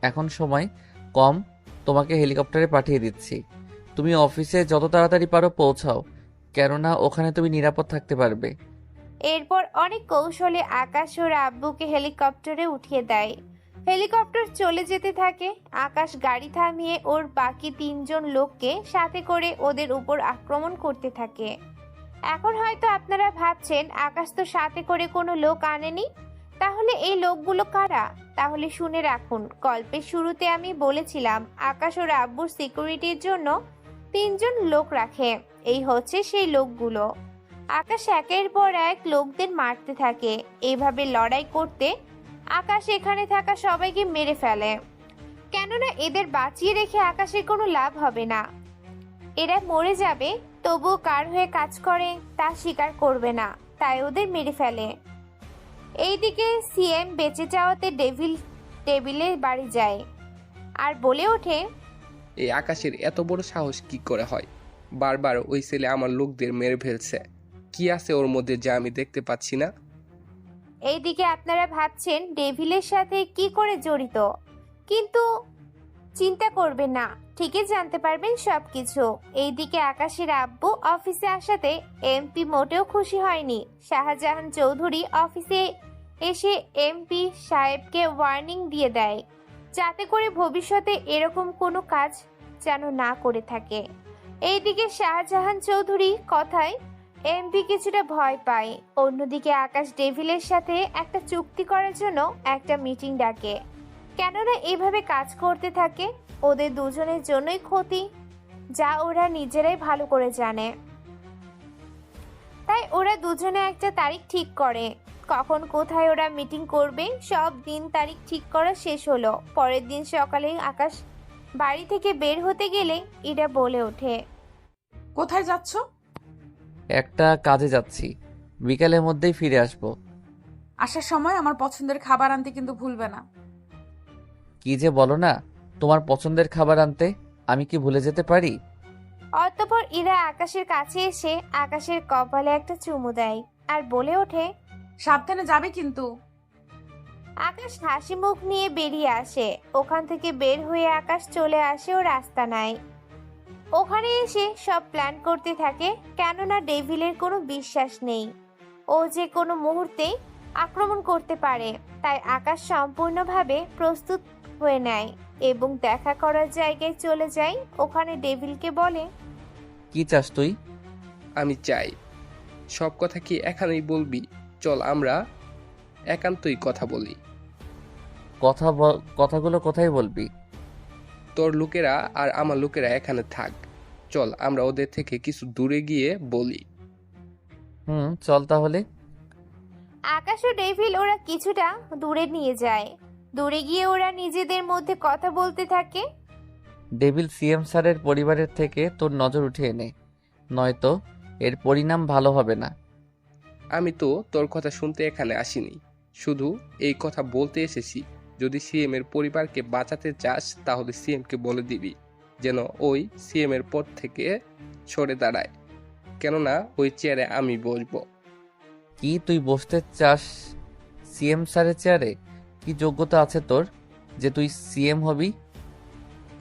এখন সময় কম, তোমাকে হেলিকপ্টারে পাঠিয়ে দিচ্ছি। তুমি অফিসে যত তাড়াতাড়ি পারো পৌঁছাও, কেননা ওখানে তুমি নিরাপদ থাকতে পারবে। এরপর অনেক কৌশলে আকাশ ওর আব্বুকে হেলিকপ্টারে উঠিয়ে দেয়। হেলিকপ্টার চলে যেতে থাকে। আকাশ গাড়ি থামিয়ে ওর বাকি 3 জন লোককে সাথে করে ওদের উপর আক্রমণ করতে থাকে। এখন হয়তো আপনারা ভাবছেন আকাশ তো সাথে করে কোনো লোক আনেনি, তাহলে এই লোকগুলো কারা? তাহলে শুনে রাখুন, গল্পের শুরুতে আমি বলেছিলাম আকাশ ওর আব্বুর সিকিউরিটির জন্য 3 জন লোক রাখে। এই হচ্ছে সেই লোকগুলো। আকাশ একের পর এক লোকদের মারতে থাকে। এইভাবে লড়াই করতে আকাশ এখানে থাকা সবাইকে মেরে ফেলে, কেননা এদের বাঁচিয়ে রেখে আকাশের কোনো লাভ হবে না। এরা মরে যাবে, তবুও কার হয়ে কাজ করে তা স্বীকার করবে না, তাই ওদের মেরে ফেলে। এইদিকে সিএম বেঁচে যাওয়াতে টেবিলের বাড়ি যায় আর বলে ওঠে, এই আকাশের এত বড় সাহস কি করে হয়? বারবার ওই ছেলে আমার লোকদের মেরে ফেলছে। কি আছে ওর মধ্যে যা আমি দেখতে পাচ্ছি না? এইদিকে আপনারা ভাবছেন ডেভিলের সাথে কি করে জড়িত। কিন্তু চিন্তা করবেন না, ঠিকই জানতে পারবেন সবকিছু। এইদিকে আকাশের আব্বু অফিসে আসাতে এমপি মোটেও খুশি হয়নি। শাহজাহান চৌধুরী অফিসে এসে এমপি সাহেবকে ওয়ার্নিং দিয়ে দেয়, যাতে করে ভবিষ্যতে এরকম কোনো কাজ যেন না করে থাকে। এইদিকে শাহজাহান চৌধুরী কথায় এমপি কিছুটা ভয় পায়। অন্যদিকে আকাশ ডেভিলের সাথে একটা চুক্তি করার জন্য একটা মিটিং ডাকে, কেননা এভাবে কাজ করতে থাকে ওদের দুজনের জন্যই ক্ষতি, যা ওরা নিজেরাই ভালো করে জানে। তাই ওরা দুজনে একটা তারিখ ঠিক করে, কখন কোথায় ওরা মিটিং করবে। সব দিন তারিখ ঠিক করা শেষ হলো। পরের দিন সকালে আকাশ বাড়ি থেকে বের হতে গেলে ইরা বলে ওঠে, কোথায় যাচ্ছ? একটা কাজে যাচ্ছি, বিকালের মধ্যেই ফিরে আসবো। আসার সময় আমার পছন্দের খাবার আনতে কিন্তু ভুলবে না। কি যে বলো না, তোমার পছন্দের খাবার আনতে আমি কি ভুলে যেতে পারি? অতঃপর ইরা আকাশের কাছে এসে আকাশের কপালে একটা চুমু দেয় আর বলে ওঠে, সাবধানে যাবে কিন্তু। আকাশ হাসি মুখ নিয়ে বেরিয়ে আসে। ওখান থেকে বের হয়ে আকাশ চলে আসে ও রাস্তা নাই। ওখানে এসে সব প্ল্যান করতে থাকে, কেননা ডেভিলের কোনো বিশ্বাস নেই, ও যে কোনো মুহূর্তে আক্রমণ করতে পারে। তাই আকাশ সম্পূর্ণভাবে প্রস্তুত হয়ে নেয় এবং দেখা করার জায়গায় চলে যায়। ওখানে ডেভিলকে বলে, কি চাস তুই? আমি চাই সব কথা কি এখানেই বলবি? চল আমরা একান্তই কথা বলি। কথাগুলো কোথায় বলবি? তোর লোকেরা আর আমার লোকেরা এখানে থাক, চল আমরা ওদের থেকে কিছু দূরে গিয়ে বলি। চল তাহলে। আকাশ ও ডেভিল ওরা কিছুটা দূরে নিয়ে যায়। দূরে গিয়ে ওরা নিজেদের মধ্যে কথা বলতে থাকে। ডেভিল সিএম স্যারের পরিবারের থেকে তোর নজর উঠিয়ে নে, নয়তো এর পরিণাম ভালো হবে না। আমি তো তোর কথা শুনতে এখানে আসিনি, শুধু এই কথা বলতে এসেছি। যদি সিএম এর পরিবারকে বাঁচাতে চাস তাহলে সিএম কে বলে দিবি যেন ওই সিএম এর পদ থেকে সরে দাঁড়ায়, কেননা ওই চেয়ারে আমি বসবো। কি তুই বসতে চাস সিএম স্যারের চেয়ারে? কি যোগ্যতা আছে তোর যে তুই সিএম হবি?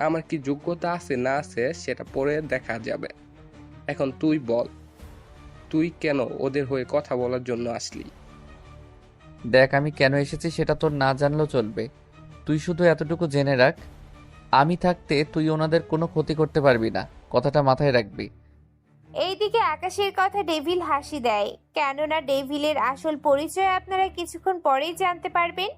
আমার কি যোগ্যতা আছে না আছে সেটা পরে দেখা যাবে। এখন তুই বল, তুই কেন ওদের হয়ে কথা বলার জন্য আসলি? দেখ, আমি কেন এসেছি সেটা তোর না জানলেও চলবে। তুই শুধু এতটুকু জেনে রাখ, আমি থাকতে তুই ওনাদের কোনো ক্ষতি করতে পারবি না, কথাটা মাথায় রাখবি। এইদিকে আকাশের কথা ডেভিল হাসি দেয়, কেননা ডেভিলের আসল পরিচয় আপনারা কিছুক্ষণ পরেই জানতে পারবেন।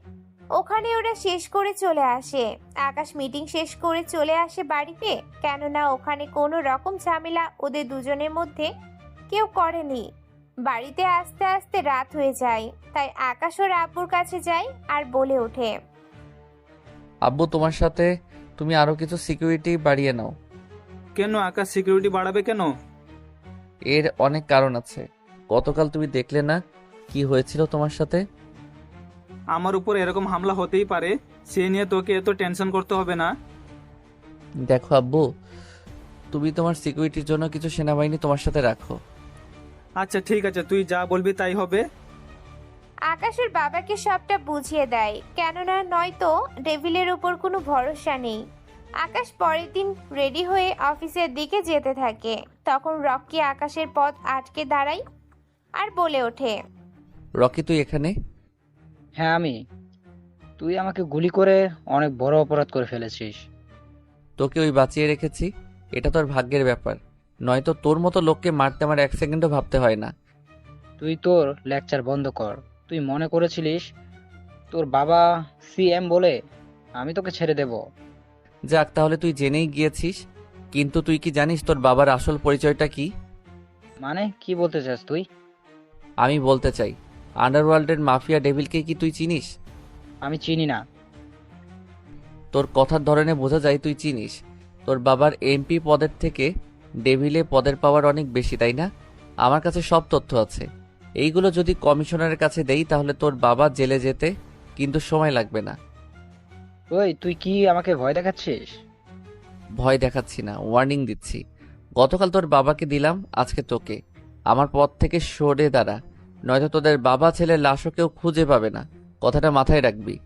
ওখানে ওরা শেষ করে চলে আসে। আকাশ মিটিং শেষ করে চলে আসে বাড়িতে, কেননা ওখানে কোনো রকম ঝামেলা ওদের দুজনের মধ্যে কেউ করেনি। বাড়িতে আস্তে আস্তে রাত হয়ে যায়। তাই আকাশ ওর আব্বুর কাছে যায় আর বলে ওঠে, আব্বু, তোমার সাথে তুমি আরো কিছু সিকিউরিটি বাড়িয়ে নাও। কেন আকাশ সিকিউরিটি বাড়াবে কেন? এর অনেক কারণ আছে। গতকাল তুমি দেখলে না কি হয়েছিল তোমার সাথে? আমার উপর এরকম হামলা হতেই পারে, সে নিয়ে তোকে এত টেনশন করতে হবে না। দেখো আব্বু, তুমি তোমার সিকিউরিটির জন্য কিছু সেনাবাহিনী তোমার সাথে রাখো। আচ্ছা ঠিক আছে, তুই যা বলবি তাই হবে। আকাশের বাবাকে সবটা বুঝিয়ে দেয়, কেননা নয়তো ডেভিলের উপর কোনো ভরসা নেই। আকাশ পরের দিন রেডি হয়ে অফিসের দিকে যেতে থাকে। তখন রকি আকাশের পথ আটকে দাঁড়ায় আর বলে ওঠে, রকি, তুই এখানে? হ্যাঁ আমি। তুই আমাকে গুলি করে অনেক বড় অপরাধ করে ফেলেছিস। তোকে ওই বাঁচিয়ে রেখেছি, এটা তোর ভাগ্যের ব্যাপার, নয়তো তোর মতো লোককে মারতে আমার এক সেকেন্ডও ভাবতে হয় না। তুই তোর লেকচার বন্ধ কর। তুই মনে করেছিলিস তোর বাবা সিএম বলে আমি তোকে ছেড়ে দেব? যাক, তাহলে তুই জেনেই গিয়েছিস, কিন্তু তুই কি জানিস তোর বাবার আসল পরিচয়টা কি? মানে কি বলতে চাস তুই? আমি বলতে চাই, আন্ডারওয়ার্ল্ডের মাফিয়া ডেভিলকে কি তুই চিনিস? আমি চিনি না। তোর কথার ধরনে বোঝা যায় তুই চিনিস। তোর বাবার এমপি পদের থেকে ডেভিলে পদের পাওয়ার অনেক বেশি, তাই না? আমার কাছে সব তথ্য আছে। এইগুলো যদি কমিশনারের কাছে দেই তাহলে তোর বাবা জেলে যেতে কিন্তু সময় লাগবে না। ওই তুই কি আমাকে ভয় দেখাচ্ছিস? ভয় দেখাচ্ছি না, ওয়ার্নিং দিচ্ছি। গতকাল তোর বাবাকে দিলাম, আজকে তোকে। আমার পথ থেকে সরে দাঁড়া, নয়তো তোদের বাবা ছেলের লাশও কেউ খুঁজে পাবে না, কথাটা মাথায় রাখবি।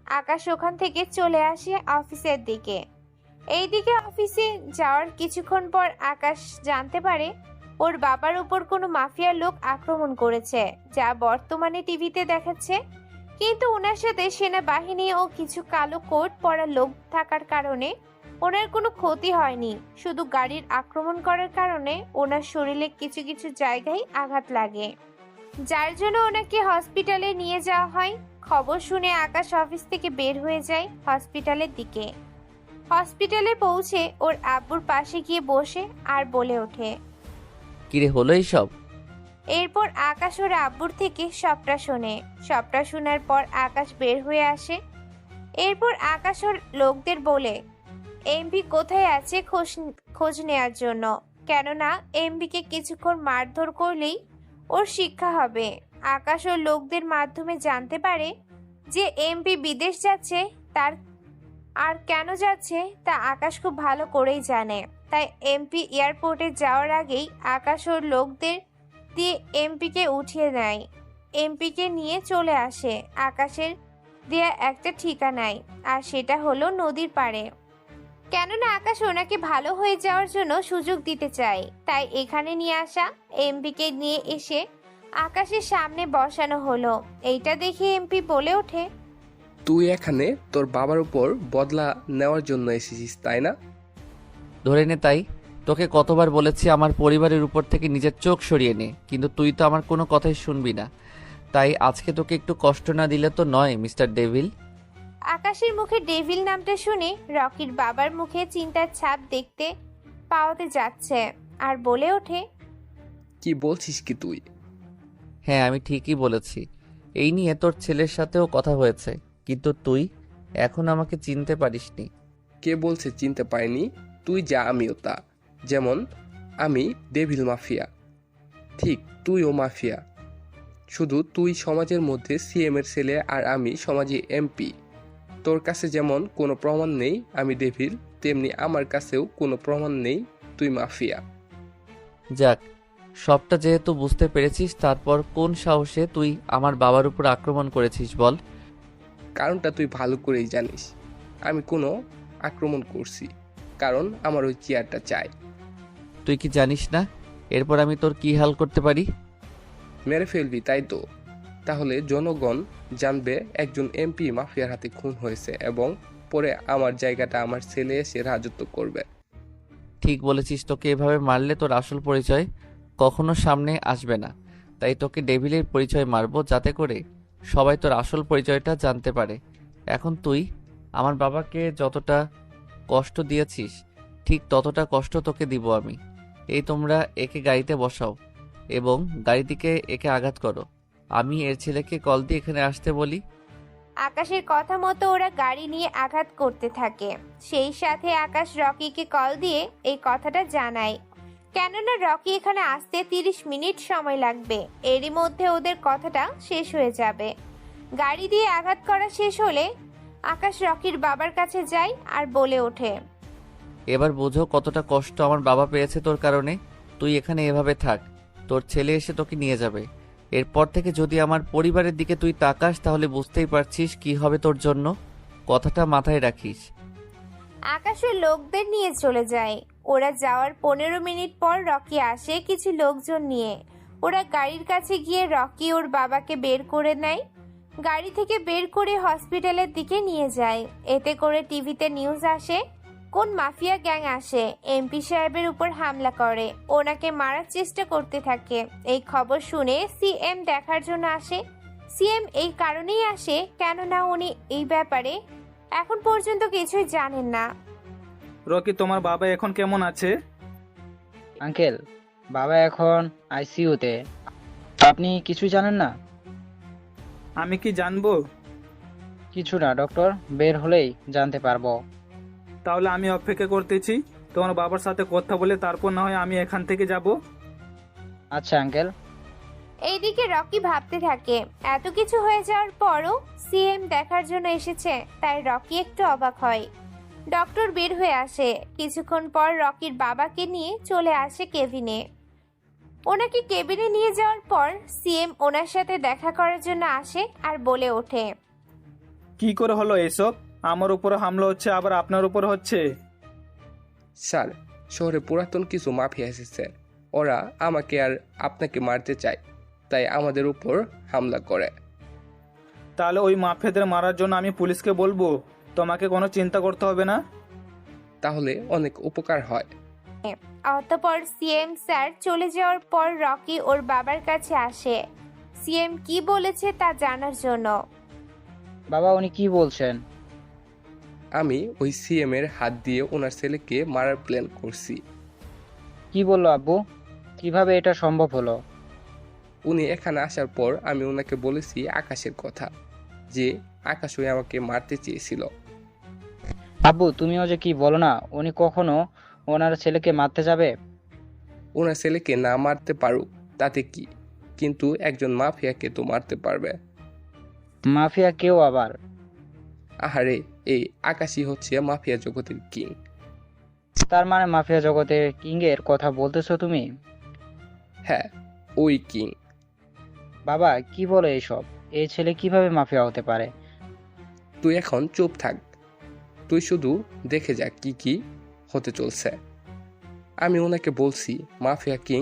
আকাশ ওখান থেকে চলে আসে অফিসের দিকে। এইদিকে অফিসে যাওয়ার কিছুক্ষণ পর আকাশ জানতে পারে ওর বাবার উপর কোনো মাফিয়ার লোক আক্রমণ করেছে, যা বর্তমানে টিভিতে দেখাচ্ছে। কিন্তু ওনার সাথে সেনাবাহিনী ও কিছু কালো কোট পরা লোক থাকার কারণে ওনার কোনো ক্ষতি হয়নি। শুধু গাড়ির আক্রমণ করার কারণে ওনার শরীরে কিছু কিছু জায়গায় আঘাত লাগে, যার জন্য ওনাকে হসপিটালে নিয়ে যাওয়া হয়। খবর শুনে আকাশ অফিস থেকে বের হয়ে যায় হসপিটালের দিকে। হসপিটালে পৌঁছে ওর আব্বুর পাশে গিয়ে বসে আর বলে ওঠে, কিরে হলো এইসব? এরপর আকাশ ওর আব্বুর থেকে সবটা শোনে। সবটা শোনার পর আকাশ বের হয়ে আসে। এরপর আকাশ ওর লোকদের বলে এমপি কোথায় আছে খোঁজ নেওয়ার জন্য, কেননা এমপিকে কিছুক্ষণ মারধর করলেই ওর শিক্ষা হবে। আকাশ ওর লোকদের মাধ্যমে জানতে পারে যে এমপি বিদেশ যাচ্ছে, তার আর কেন যাচ্ছে তা আকাশ খুব ভালো করেই জানে। তাই এমপি এয়ারপোর্টে যাওয়ার আগেই আকাশ ওর লোকদের দিয়ে এমপিকে উঠিয়ে নেয়। এমপিকে নিয়ে চলে আসে আকাশের দেয়া একটা ঠিকানায়, আর সেটা হলো নদীর পাড়ে। কেননা আকাশ ওনাকে ভালো হয়ে যাওয়ার জন্য সুযোগ দিতে চায়, তাই এখানে নিয়ে আসা। এমপিকে নিয়ে এসে আকাশের সামনে বসানো হলো। এইটা দেখে এমপি বলে ওঠে, তুই এখানে তোর বাবার উপর বদলা নেওয়ার জন্য এসেছিস তাই না? ধরে নে তাই। তোকে কতবার বলেছি আমার পরিবারের উপর থেকে নিজের চোখ সরিয়ে নে, কিন্তু তুই তো আমার কোনো কথাই শুনবি না। তাই আজকে তোকে একটু কষ্ট না দিলে তো নয়, মিস্টার ডেভিল। আকাশের মুখে ডেভিল নামটা শুনে রকির বাবার মুখে চিন্তার ছাপ দেখতে পাওয়াতে যাচ্ছে, আর বলে ওঠে, কি বলছিস কি তুই? হ্যাঁ, আমি ঠিকই বলেছি। এই নিয়ে তোর ছেলের সাথেও কথা হয়েছে, কিন্তু তুই এখন আমাকে চিনতে পারিসনি। কে বলছে চিনতে পারিনি? তুই যা আমিও তা। যেমন আমি ডেভিল মাফিয়া, ঠিক তুইও মাফিয়া। শুধু তুই সমাজের মধ্যে সিএম এর ছেলে আর আমি সমাজে এমপি। তোর কাছে যেমন কোনো প্রমাণ নেই আমি ডেভিল, তেমনি আমার কাছেও কোনো প্রমাণ নেই তুই মাফিয়া। যাক, সবটা যেহেতু বুঝতে পেরেছিস, তারপর কোন সাহসে তুই আমার বাবার উপর আক্রমণ করেছিস বল? কারণটা তুই ভালো করেই জানিস। আমি কোনো আক্রমণ করছি, কারণ আমার ওই চেয়ারটা চাই। তুই কি জানিস না এরপর আমি তোর কি হাল করতে পারি? মেরে ফেলবি তাই তো? তাহলে জনগণ জানবে একজন এমপি মাফিয়ার হাতে খুন হয়েছে, এবং পরে আমার জায়গাটা আমার ছেলে এসে রাজত্ব করবে। ঠিক বলেছিস। তোকে এভাবে মারলে তোর আসল পরিচয় কখনো সামনে আসবে না। তাই তোকে ডেভিলের পরিচয় মারবো, যাতে করে সবাই তোর আসল পরিচয়টা জানতে পারে। এখন তুই আমার বাবাকে যতটা কষ্ট দিয়েছিস, ঠিক ততটা কষ্ট তোকে দিব আমি। এই তোমরা একে গাড়িতে বসাও এবং গাড়ি দিকে একে আঘাত করো। আমি এর ছেলেকে কল দিয়ে এখানে আসতে বলি। আকাশের কথা মতো ওরা গাড়ি নিয়ে আঘাত করতে থাকে। সেই সাথে আকাশ রকিকে কল দিয়ে এই কথাটা জানায়, কেননা রকি এখানে আসতে 30 মিনিট সময় লাগবে। এরই মধ্যে ওদের কথাটা শেষ হয়ে যাবে। গাড়ি দিয়ে আঘাত করা শেষ হলে আকাশ রকির বাবার কাছে যায় আর বলে ওঠে, এবার বোঝো কতটা কষ্ট আমার বাবা পেয়েছে তোর কারণে। তুই এখানে এভাবে থাক, তোর ছেলে এসে তোকে নিয়ে যাবে। এরপর থেকে যদি আমার পরিবারের দিকে তুই তাকাস, তাহলে বুঝতেই পারছিস কি হবে তোর জন্য। কথাটা মাথায় রাখিস। আকাশের লোকদের নিয়ে চলে যায়। ওরা যাওয়ার 15 মিনিট পর রকি আসে কিছু লোকজন নিয়ে। ওরা গাড়ির কাছে গিয়ে রকি ওর বাবাকে বের করে নেয়। গাড়ি থেকে বের করে হসপিটালের দিকে নিয়ে যায়। এতে করে টিভিতে নিউজ আসে, কোন মাফিয়া গ্যাং আসে এমপি সাহেবের উপর হামলা করে, ওনাকে মারার চেষ্টা করতে থাকে। এই খবর শুনে সিএম দেখার জন্য আসে। সিএম এই কারণেই আসে কেননা উনি এই ব্যাপারে এখন পর্যন্ত কিছুই জানেন না। রকি, তোমার বাবা এখন কেমন আছে? আঙ্কেল, বাবা এখন আইসিইউতে। আপনি কিছু জানেন না? আমি কি জানবো? কিছু না, ডক্টর বের হলেই জানতে পারবো। তাহলে আমি অপেক্ষা করতেছি। তোমার বাবার সাথে কথা বলে তারপর না হয় আমি এখান থেকে যাব। আচ্ছা আঙ্কেল। এইদিকে রকি ভাবতে থাকে, এত কিছু হয়ে যাওয়ার পরও সিএম দেখার জন্য এসেছে, তাই রকি একটু অবাক হয়। ডক্টর বের হয়ে আসে। কিছুক্ষণ পর রকির বাবাকে নিয়ে চলে আসে কেবিনে। ওনাকে কেবিনে নিয়ে যাওয়ার পর সিএম ওনার সাথে দেখা করার জন্য আসে আর বলে ওঠে, কি করে হলো এসব? আমার উপরে হামলা হচ্ছে, আবার আপনার উপরে হচ্ছে। স্যার, শহরে পুরাতন কিছু মাফিয়া এসেছে। ওরা আমাকে আর আপনাকে মারতে চায়, তাই আমাদের উপর হামলা করে। তাহলে ওই মাফিয়াদের মারার জন্য আমি পুলিশকে বলবো, তোমাকে কোনো চিন্তা করতে হবে না। তাহলে অনেক উপকার হয়। অতঃপর সিএম স্যার চলে যাওয়ার পর রকি ওর বাবার কাছে আসে সিএম কি বলেছে তা জানার জন্য। বাবা, উনি কি বলছেন? আমি ওই সিএম এর হাত দিয়ে ওনার ছেলেকে মারার প্ল্যান করছি। কি বললো আব্বু? কিভাবে এটা সম্ভব হলো? উনি এখানে আসার পর আমি ওনাকে বলেছি আকাশের কথা, যে আকাশই আমাকে মারতে চেয়েছিল। আব্বু, তুমিও যে কি বলো না, উনি কখনো ওনার ছেলেকে মারতে যাবে? ওনার ছেলেকে না মারতে পারুক তাতে কি, কিন্তু একজন মাফিয়াকে তো মারতে পারবে। মাফিয়া কেউ আবার? আহারে, এই আকাশই হচ্ছে মাফিয়া জগতের কিং। তার মানে মাফিয়া জগতের কিং এর কথা বলতেছো তুমি? হ্যাঁ, ওই কিং। বাবা, কি বলে এইসব? এই ছেলে কিভাবে মাফিয়া হতে পারে? তুই এখন চুপ থাক, তুই শুধু দেখে যা কি কি হতে চলছে। আমি ওনাকে বলছি মাফিয়া কিং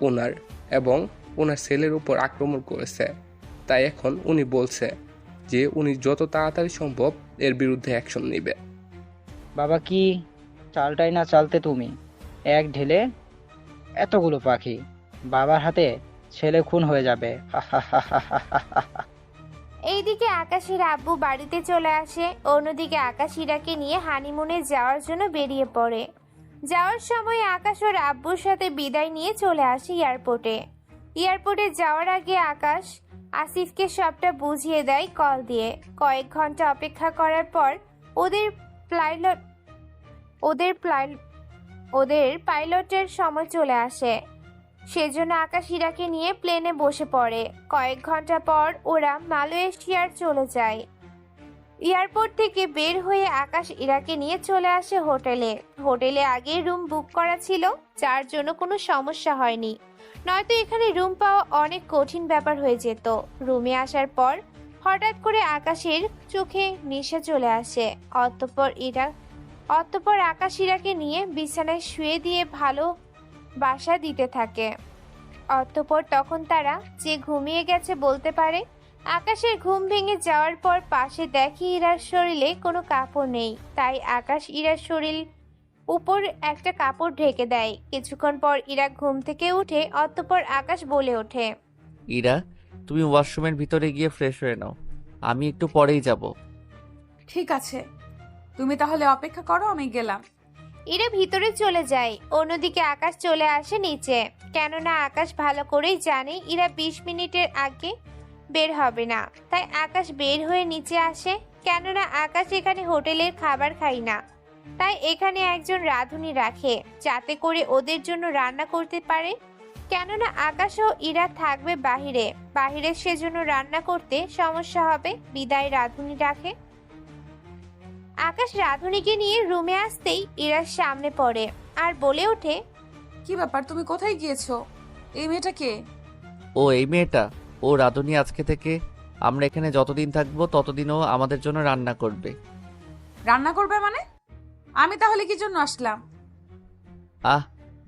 ওনার এবং ওনার ছেলের উপর আক্রমণ করেছে, তাই এখন উনি বলছে যে উনি যত তাড়াতাড়ি সম্ভব এর বিরুদ্ধে অ্যাকশন নেবে। বাবা, কি চালটাই না চালতে তুমি, এক ঢেলে এতগুলো পাখি। বাবার হাতে ছেলে খুন হয়ে যাবে। এইদিকে আকাশের আব্বু বাড়িতে চলে আসে, অন্যদিকে আকাশ ইরাকে নিয়ে হানিমুনে যাওয়ার জন্য বেরিয়ে পড়ে। যাওয়ার সময় আকাশ ওর আব্বুর সাথে বিদায় নিয়ে চলে আসে এয়ারপোর্টে যাওয়ার আগে আকাশ আসিফকে সবটা বুঝিয়ে দেয় কল দিয়ে। কয়েক ঘন্টা অপেক্ষা করার পর ওদের পাইলটের সময় চলে আসে। সেজন্য আকাশ ইরাকে নিয়ে প্লেনে বসে পড়ে। কয়েক ঘন্টা পর ওরা মালয়েশিয়ার চলে যায়। এয়ারপোর্ট থেকে বের হয়ে আকাশ ইরাকে নিয়ে চলে আসে হোটেলে আগেই রুম বুক করা ছিল, যার জন্য কোনো সমস্যা হয়নি, নয়তো এখানে রুম পাওয়া অনেক কঠিন ব্যাপার হয়ে যেত। রুমে আসার পর হঠাৎ করে আকাশের চোখে নেশা চলে আসে। অতঃপর আকাশ ইরাকে নিয়ে বিছানায় শুয়ে দিয়ে ভালো বাসা দিতে থাকে। অতঃপর তখন তারা যে ঘুমিয়ে গেছে বলতে পারে। আকাশের ঘুম ভেঙে যাওয়ার পর পাশে দেখি ইরার শরীরে কোনো কাপড় নেই, তাই আকাশ ইরার শরীর উপর একটা কাপড় ঢেকে দেয়। কিছুক্ষণ পর ইরা ঘুম থেকে উঠে। অতঃপর আকাশ বলে ওঠে, ইরা, তুমি ওয়াশরুমের ভিতরে গিয়ে ফ্রেশ হয়ে নাও, আমি একটু পরেই যাব। ঠিক আছে, তুমি তাহলে অপেক্ষা করো, আমি গেলাম। ইরা ভিতরে চলে যায়। অন্যদিকে আকাশ চলে আসে নিচে, কেননা আকাশ ভালো করেই জানে ইরা 20 মিনিটের আগে বের হবে না, তাই আকাশ বের হয়ে নিচে আসে। কেননা আকাশ এখানে হোটেলের খাবার খায় না, তাই এখানে একজন রাঁধুনি রাখে, যাতে করে ওদের জন্য রান্না করতে পারে। কেননা আকাশ ও ইরা থাকবে বাহিরে সেজন্য রান্না করতে সমস্যা হবে, বিদায় রাঁধুনি রাখে। আকাশ রাঁধুনিকে নিয়ে রুমে আসতেই ইরার সামনে পড়ে আর বলে ওঠে, কি ব্যাপার, তুমি কোথায় গিয়েছো? এই মেয়েটা কে? ও এই মেয়েটা, ও রাধুনি। আজকে থেকে আমরা এখানে যতদিন থাকবো ততদিনও আমাদের জন্য রান্না করবে। রান্না করবে মানে? আমি তাহলে কি জন্য আসলাম? আহ,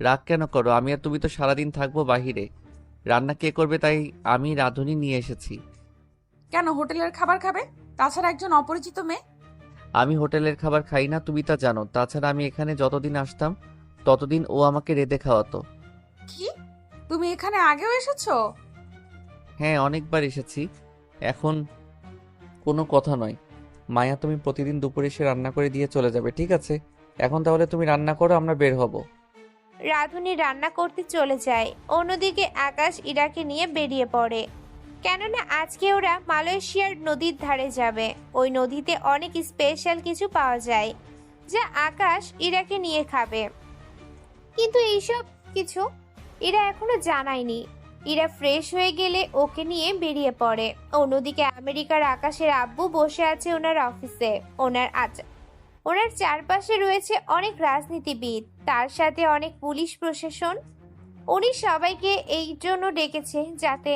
রাগ কেন করো? আমি আর তুমি তো সারাদিন থাকবো বাহিরে, রান্না কে করবে? তাই আমি রাঁধুনি নিয়ে এসেছি। কেন হোটেলের খাবার খাবে? তাছাড়া একজন অপরিচিত মেয়ে। আমি হোটেলের খাবার খাই না, তুমি তা জানো। তাছাড়া আমি এখানে যতদিন আসতাম ততদিন ও আমাকে রেঁধে খাওয়াতো। কি, তুমি এখানে আগেও এসেছো? হ্যাঁ, অনেকবার এসেছি। এখন কোনো কথা নয় মায়া, তুমি প্রতিদিন দুপুরে এসে রান্না করে দিয়ে চলে যাবে, ঠিক আছে? এখন তাহলে তুমি রান্না করো, আমরা বের হব। রাঁধুনি রান্না করতে চলে যায়। অন্যদিকে আকাশ ইরাকে নিয়ে বেরিয়ে পড়ে, কেননা আজকে ওরা মালয়েশিয়ার নদীর ধারে যাবে। ওই নদীতে অনেক স্পেশাল কিছু পাওয়া যায়, যা আকাশ ইরাকে নিয়ে খাবে। কিন্তু এইসব কিছু ইরা এখনো জানায়নি। ইরা ফ্রেশ হয়ে গেলে ওকে নিয়ে বেরিয়ে পড়ে। অন্যদিকে আমেরিকার আকাশের আব্বু বসে আছে ওনার অফিসে। ওনার চারপাশে রয়েছে অনেক রাজনীতিবিদ, তার সাথে অনেক পুলিশ প্রশাসন। উনি সবাইকে এই জন্য ডেকেছে যাতে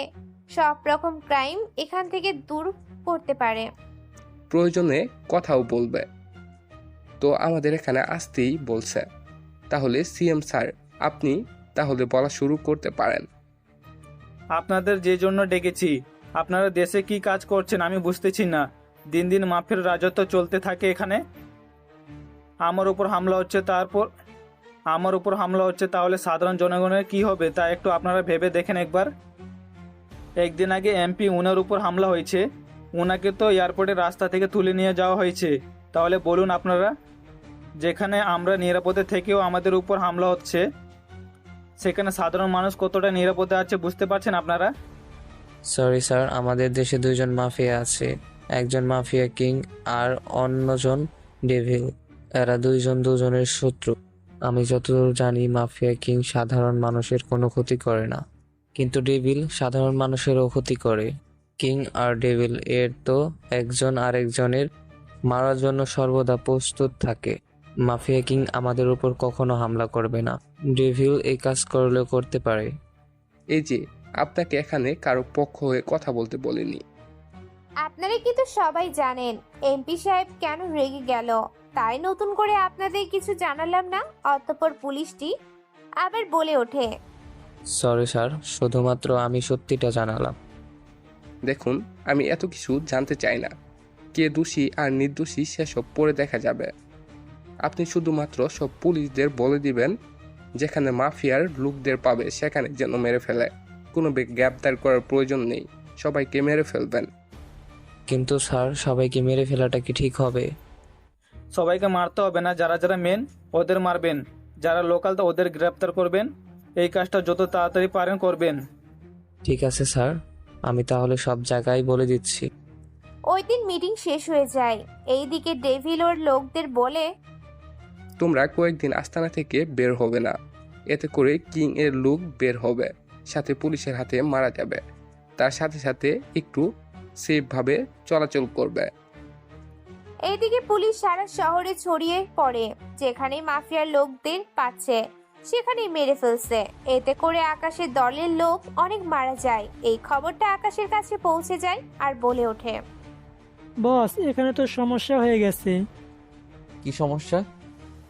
সব রকম ক্রাইম এখান থেকে দূর করতে পারে। প্রয়োজনে কথাও বলবে। তো আমাদের এখানে আসতেই বলছে। তাহলে সিএম স্যার, আপনি তাহলে বলা শুরু করতে পারেন। আপনাদের যে জন্য ডেকেছি, আপনারা দেশে কি কাজ করছেন আমি বুঝতেছি না। দিন দিন মাফিয়ার রাজত্ব চলতে থাকে এখানে। আমার উপর হামলা হচ্ছে, তাহলে সাধারণ জনগণের কি হবে তা একটু আপনারা ভেবে দেখেন একবার। একদিন আগে এমপি উনার উপর হামলা হয়েছে, উনাকে তো এয়ারপোর্টের রাস্তা থেকে তুলে নিয়ে যাওয়া হয়েছে। তাহলে বলুন আপনারা, যেখানে আমরা নিরাপদে থেকেও আমাদের উপর হামলা হচ্ছে, সেখানে সাধারণ মানুষ কতটা নিরাপদে আছে বুঝতে পারছেন আপনারা? সরি স্যার, আমাদের দেশে দুইজন মাফিয়া আছে, একজন মাফিয়া কিং আর অন্যজন ডেভিল। এরা দুজনের শত্রু। আমি যতদূর জানি মাফিয়া কিং সাধারণ মানুষের কোনো ক্ষতি করে না, কিন্তু ডেভিল সাধারণ মানুষেরও ক্ষতি করে। কিং আর ডেভিল এর তো একজন আরেকজনের মারার জন্য সর্বদা প্রস্তুত থাকে। মাফিয়া কিং আমাদের উপর কখনো হামলা করবে না, ডেভিল এই কাজ করলেও করতে পারে। এই যে, আপনাকে এখানে কারো পক্ষ হয়ে কথা বলতে বলিনি। আপনারা কিন্তু সবাই জানেন এমপি সাহেব কেন রেগে গেল, তাই নতুন করে আপনাদের কিছু জানালাম না। অতঃপর পুলিশটি আবার বলে ওঠে, সরি স্যার, শুধুমাত্র আমি সত্যিটা জানালাম। দেখুন, আমি এত কিছু জানতে চাই না। কে দোষী আর নির্দোষী সেসব পরে দেখা যাবে। আপনি শুধুমাত্র সব পুলিশদের বলে দিবেন, যেখানে মাফিয়ার লোকদের পাবে সেখানে যেন মেরে ফেলে। কোনো গ্রেপ্তার করার প্রয়োজন নেই, সবাইকে মেরে ফেলবেন। কিন্তু স্যার, সবাইকে মেরে ফেলাটা কি ঠিক হবে? সবাইকে মারতে হবে না, যারা যারা মেন ওদের মারবেন, যারা লোকাল তো ওদের গ্রেপ্তার করবেন। এই কাজটা যত তাড়াতাড়ি পারেন করবেন। ঠিক আছে স্যার, আমি তাহলে সব জায়গায় বলে দিচ্ছি। ওই দিন মিটিং শেষ হয়ে যায়। এইদিকে ডেভিল ওর লোকদের বলে, তোমরা কয়েকদিন আস্তানা থেকে বের হবে না, এতে করে কিং এর লোক বের হবে, সাথে পুলিশের হাতে মারা যাবে। তার সাথে সাথে একটু সেফভাবে চলাচল করবে। এইদিকে পুলিশ সারা শহরে ছড়িয়ে পড়ে, যেখানে মাফিয়ার লোকদের পাচ্ছে সেখানেই মেরে ফেলছে। এতে করে আকাশের দলের লোক অনেক মারা যায়। এই খবরটা আকাশের কাছে পৌঁছে যায় আর বলে ওঠে, বস, এখানে তো সমস্যা হয়ে গেছে। কি সমস্যা?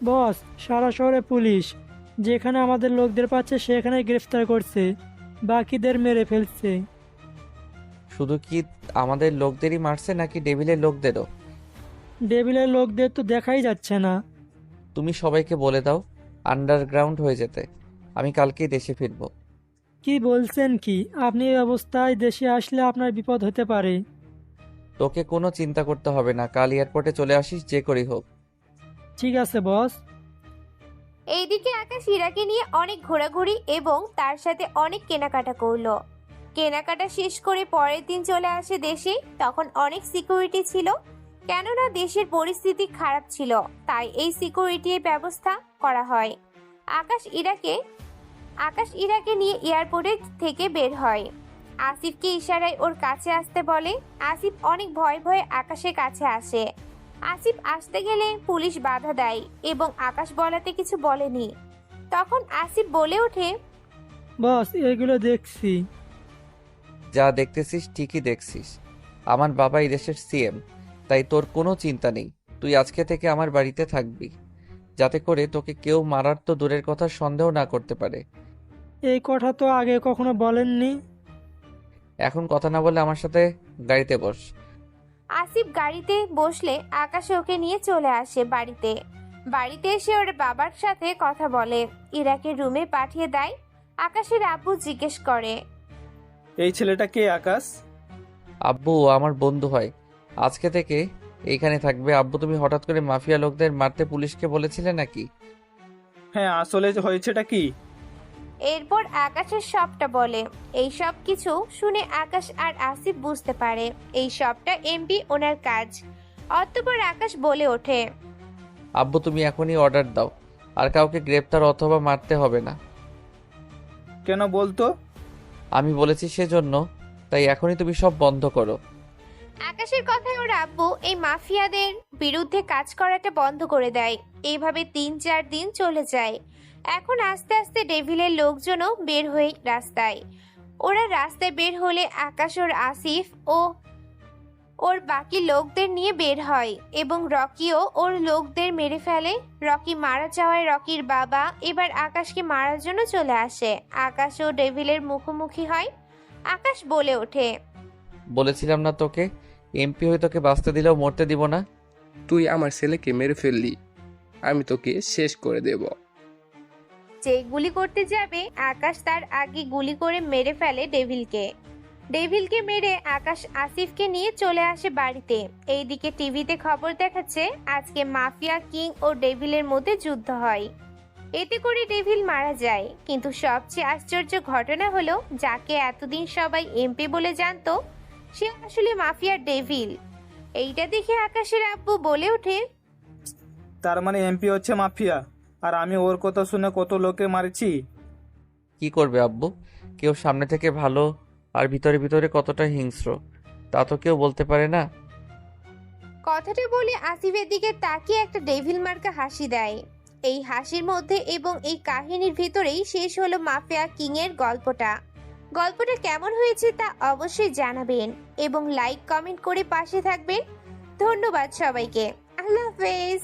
বস, সারা শহরে পুলিশ যেখানে আমাদের লোকদের পাচ্ছে সেখানে গ্রেফতার করছে, বাকিদের মেরে ফেলছে। শুধু কি আমাদের লোকদেরই মারছে নাকি ডেভিলের লোকদেরও? ডেভিলের লোকদের তো দেখাই যাচ্ছে না। তুমি সবাইকে বলে দাও আন্ডারগ্রাউন্ড হয়ে যেতে। আমি কালকেই দেশে ফিরবো। কি বলছেন কি? আপনি এই অবস্থায় দেশে আসলে আপনার বিপদ হতে পারে। তোকে কোনো চিন্তা করতে হবে না, কাল এয়ারপোর্টে চলে আসিস যে করেই হোক। ঠিক আছে বস। এইদিকে আকাশ ইরাকে নিয়ে অনেক ঘোরাঘুরি এবং তার সাথে অনেক কেনাকাটা করলো। কেনাকাটা শেষ করে পরের দিন চলে আসে দেশে। তখন অনেক সিকিউরিটি ছিল, কেননা দেশের পরিস্থিতি খারাপ ছিল, তাই এই সিকিউরিটির ব্যবস্থা করা হয়। আকাশ ইরাকে নিয়ে এয়ারপোর্ট থেকে বের হয়। আসিফকে ইশারায় ওর কাছে আসতে বলে। আসিফ অনেক ভয়ে ভয়ে আকাশের কাছে আসে। আসিফ আসতে গেলে পুলিশ বাধা দেয় এবং আকাশ বলাতে কিছু বলেনি। তখন আসিফ বলে ওঠে, বস, এগুলো দেখছি। যা দেখতেছিস ঠিকই দেখছিস। আমার বাবা এই দেশের সিএম, তাই তোর কোনো চিন্তা নেই। তুই আজকে থেকে আমার বাড়িতে থাকবি, যাতে করে তোকে কেউ মারার তো দূরের কথা সন্দেহ না করতে পারে। এই কথা তো আগে কখনো বলেননি। এখন কথা না বলে আমার সাথে গাড়িতে বস। আসিফ গাড়িতে বসলে আকাশ ওকে নিয়ে চলে আসে বাড়িতে এসে ওর বাবার সাথে কথা বলে। ইরাকে রুমে পাঠিয়ে দেয়। আকাশের আব্বু জিজ্ঞেস করে, এই ছেলেটা কে আকাশ? আব্বু আমার বন্ধু হয়, আজকে থেকে এইখানে থাকবে। আব্বু, তুমি হঠাৎ করে মাফিয়া লোকদের মারতে পুলিশকে বলেছিলে নাকি? হ্যাঁ, আসলে হয়েছেটা কি? এরপর আকাশের সবটা বলে। এই সব কিছু শুনে আকাশ আর আসিফ বুঝতে পারে এই সবটা এমপি ওনার কাজ। অতঃপর আকাশ বলে ওঠে, আব্বু, তুমি এখনই অর্ডার দাও, আর কাউকে গ্রেপ্তার অথবা মারতে হবে না। কেন বলতো? আমি বলেছি সেজন্য, তাই এখনই তুমি সব বন্ধ করো। আকাশের কথায় ওর আব্বু এই মাফিয়াদের বিরুদ্ধে কাজ করাটা বন্ধ করে দেয়। এইভাবে ৩-৪ দিন চলে যায়। এখন আস্তে আস্তে ডেভিলের লোকজনও বের হয়ে রাস্তায়। ওরা রাস্তায় বের হলে আকাশ ওর আসিফ ওর বাকি লোকদের নিয়ে বের হয় এবং রকিও ওর লোকদের মেরে ফেলে। রকি মারা যাওয়ায় রকির বাবা এবার আকাশকে মারার জন্য চলে আসে। আকাশ ও ডেভিলের মুখোমুখি হয়। আকাশ বলে ওঠে, বলেছিলাম না তোকে, এমপি হয়ে তোকে বাঁচতে দিলেও মরতে দিব না। তুই আমার ছেলেকে মেরে ফেললি, আমি তোকে শেষ করে দেব। যে গুলি করতে যাবে আকাশ তার আগে গুলি করে মেরে ফেলে ডেভিলকে। ডেভিলকে মেরে আকাশ আসিফকে নিয়ে চলে আসে বাড়িতে। এইদিকে টিভিতে খবর দেখাচ্ছে আজকে মাফিয়া কিং ও ডেভিলের মধ্যে যুদ্ধ হয়। এতে করে ডেভিল মারা যায়। কিন্তু সবচেয়ে আশ্চর্য ঘটনা হলো যাকে এতদিন সবাই এমপি বলে জানতো সে আসলে মাফিয়া ডেভিল। এইটা দেখে আকাশের আব্বু বলে ওঠে, তার মানে এমপি হচ্ছে মাফিয়া, আর আমি ওর কথা শুনে কত লোকে মারছি। কি করবে আব্বু, কেউ সামনে থেকে ভালো আর ভিতরে ভিতরে কতটা হিংস্র তা তো কেউ বলতে পারে না। কথাটা বলে আসিফের দিকে তাকিয়ে একটা ডেভিল মার্কা হাসি দেয়। এই হাসির মধ্যে এবং এই কাহিনীর ভিতরেই শেষ হলো মাফিয়া কিং এর গল্পটা। গল্পটা কেমন হয়েছে তা অবশ্যই জানাবেন এবং লাইক কমেন্ট করে পাশে থাকবেন। ধন্যবাদ সবাইকে। আল্লাহ হাফেজ।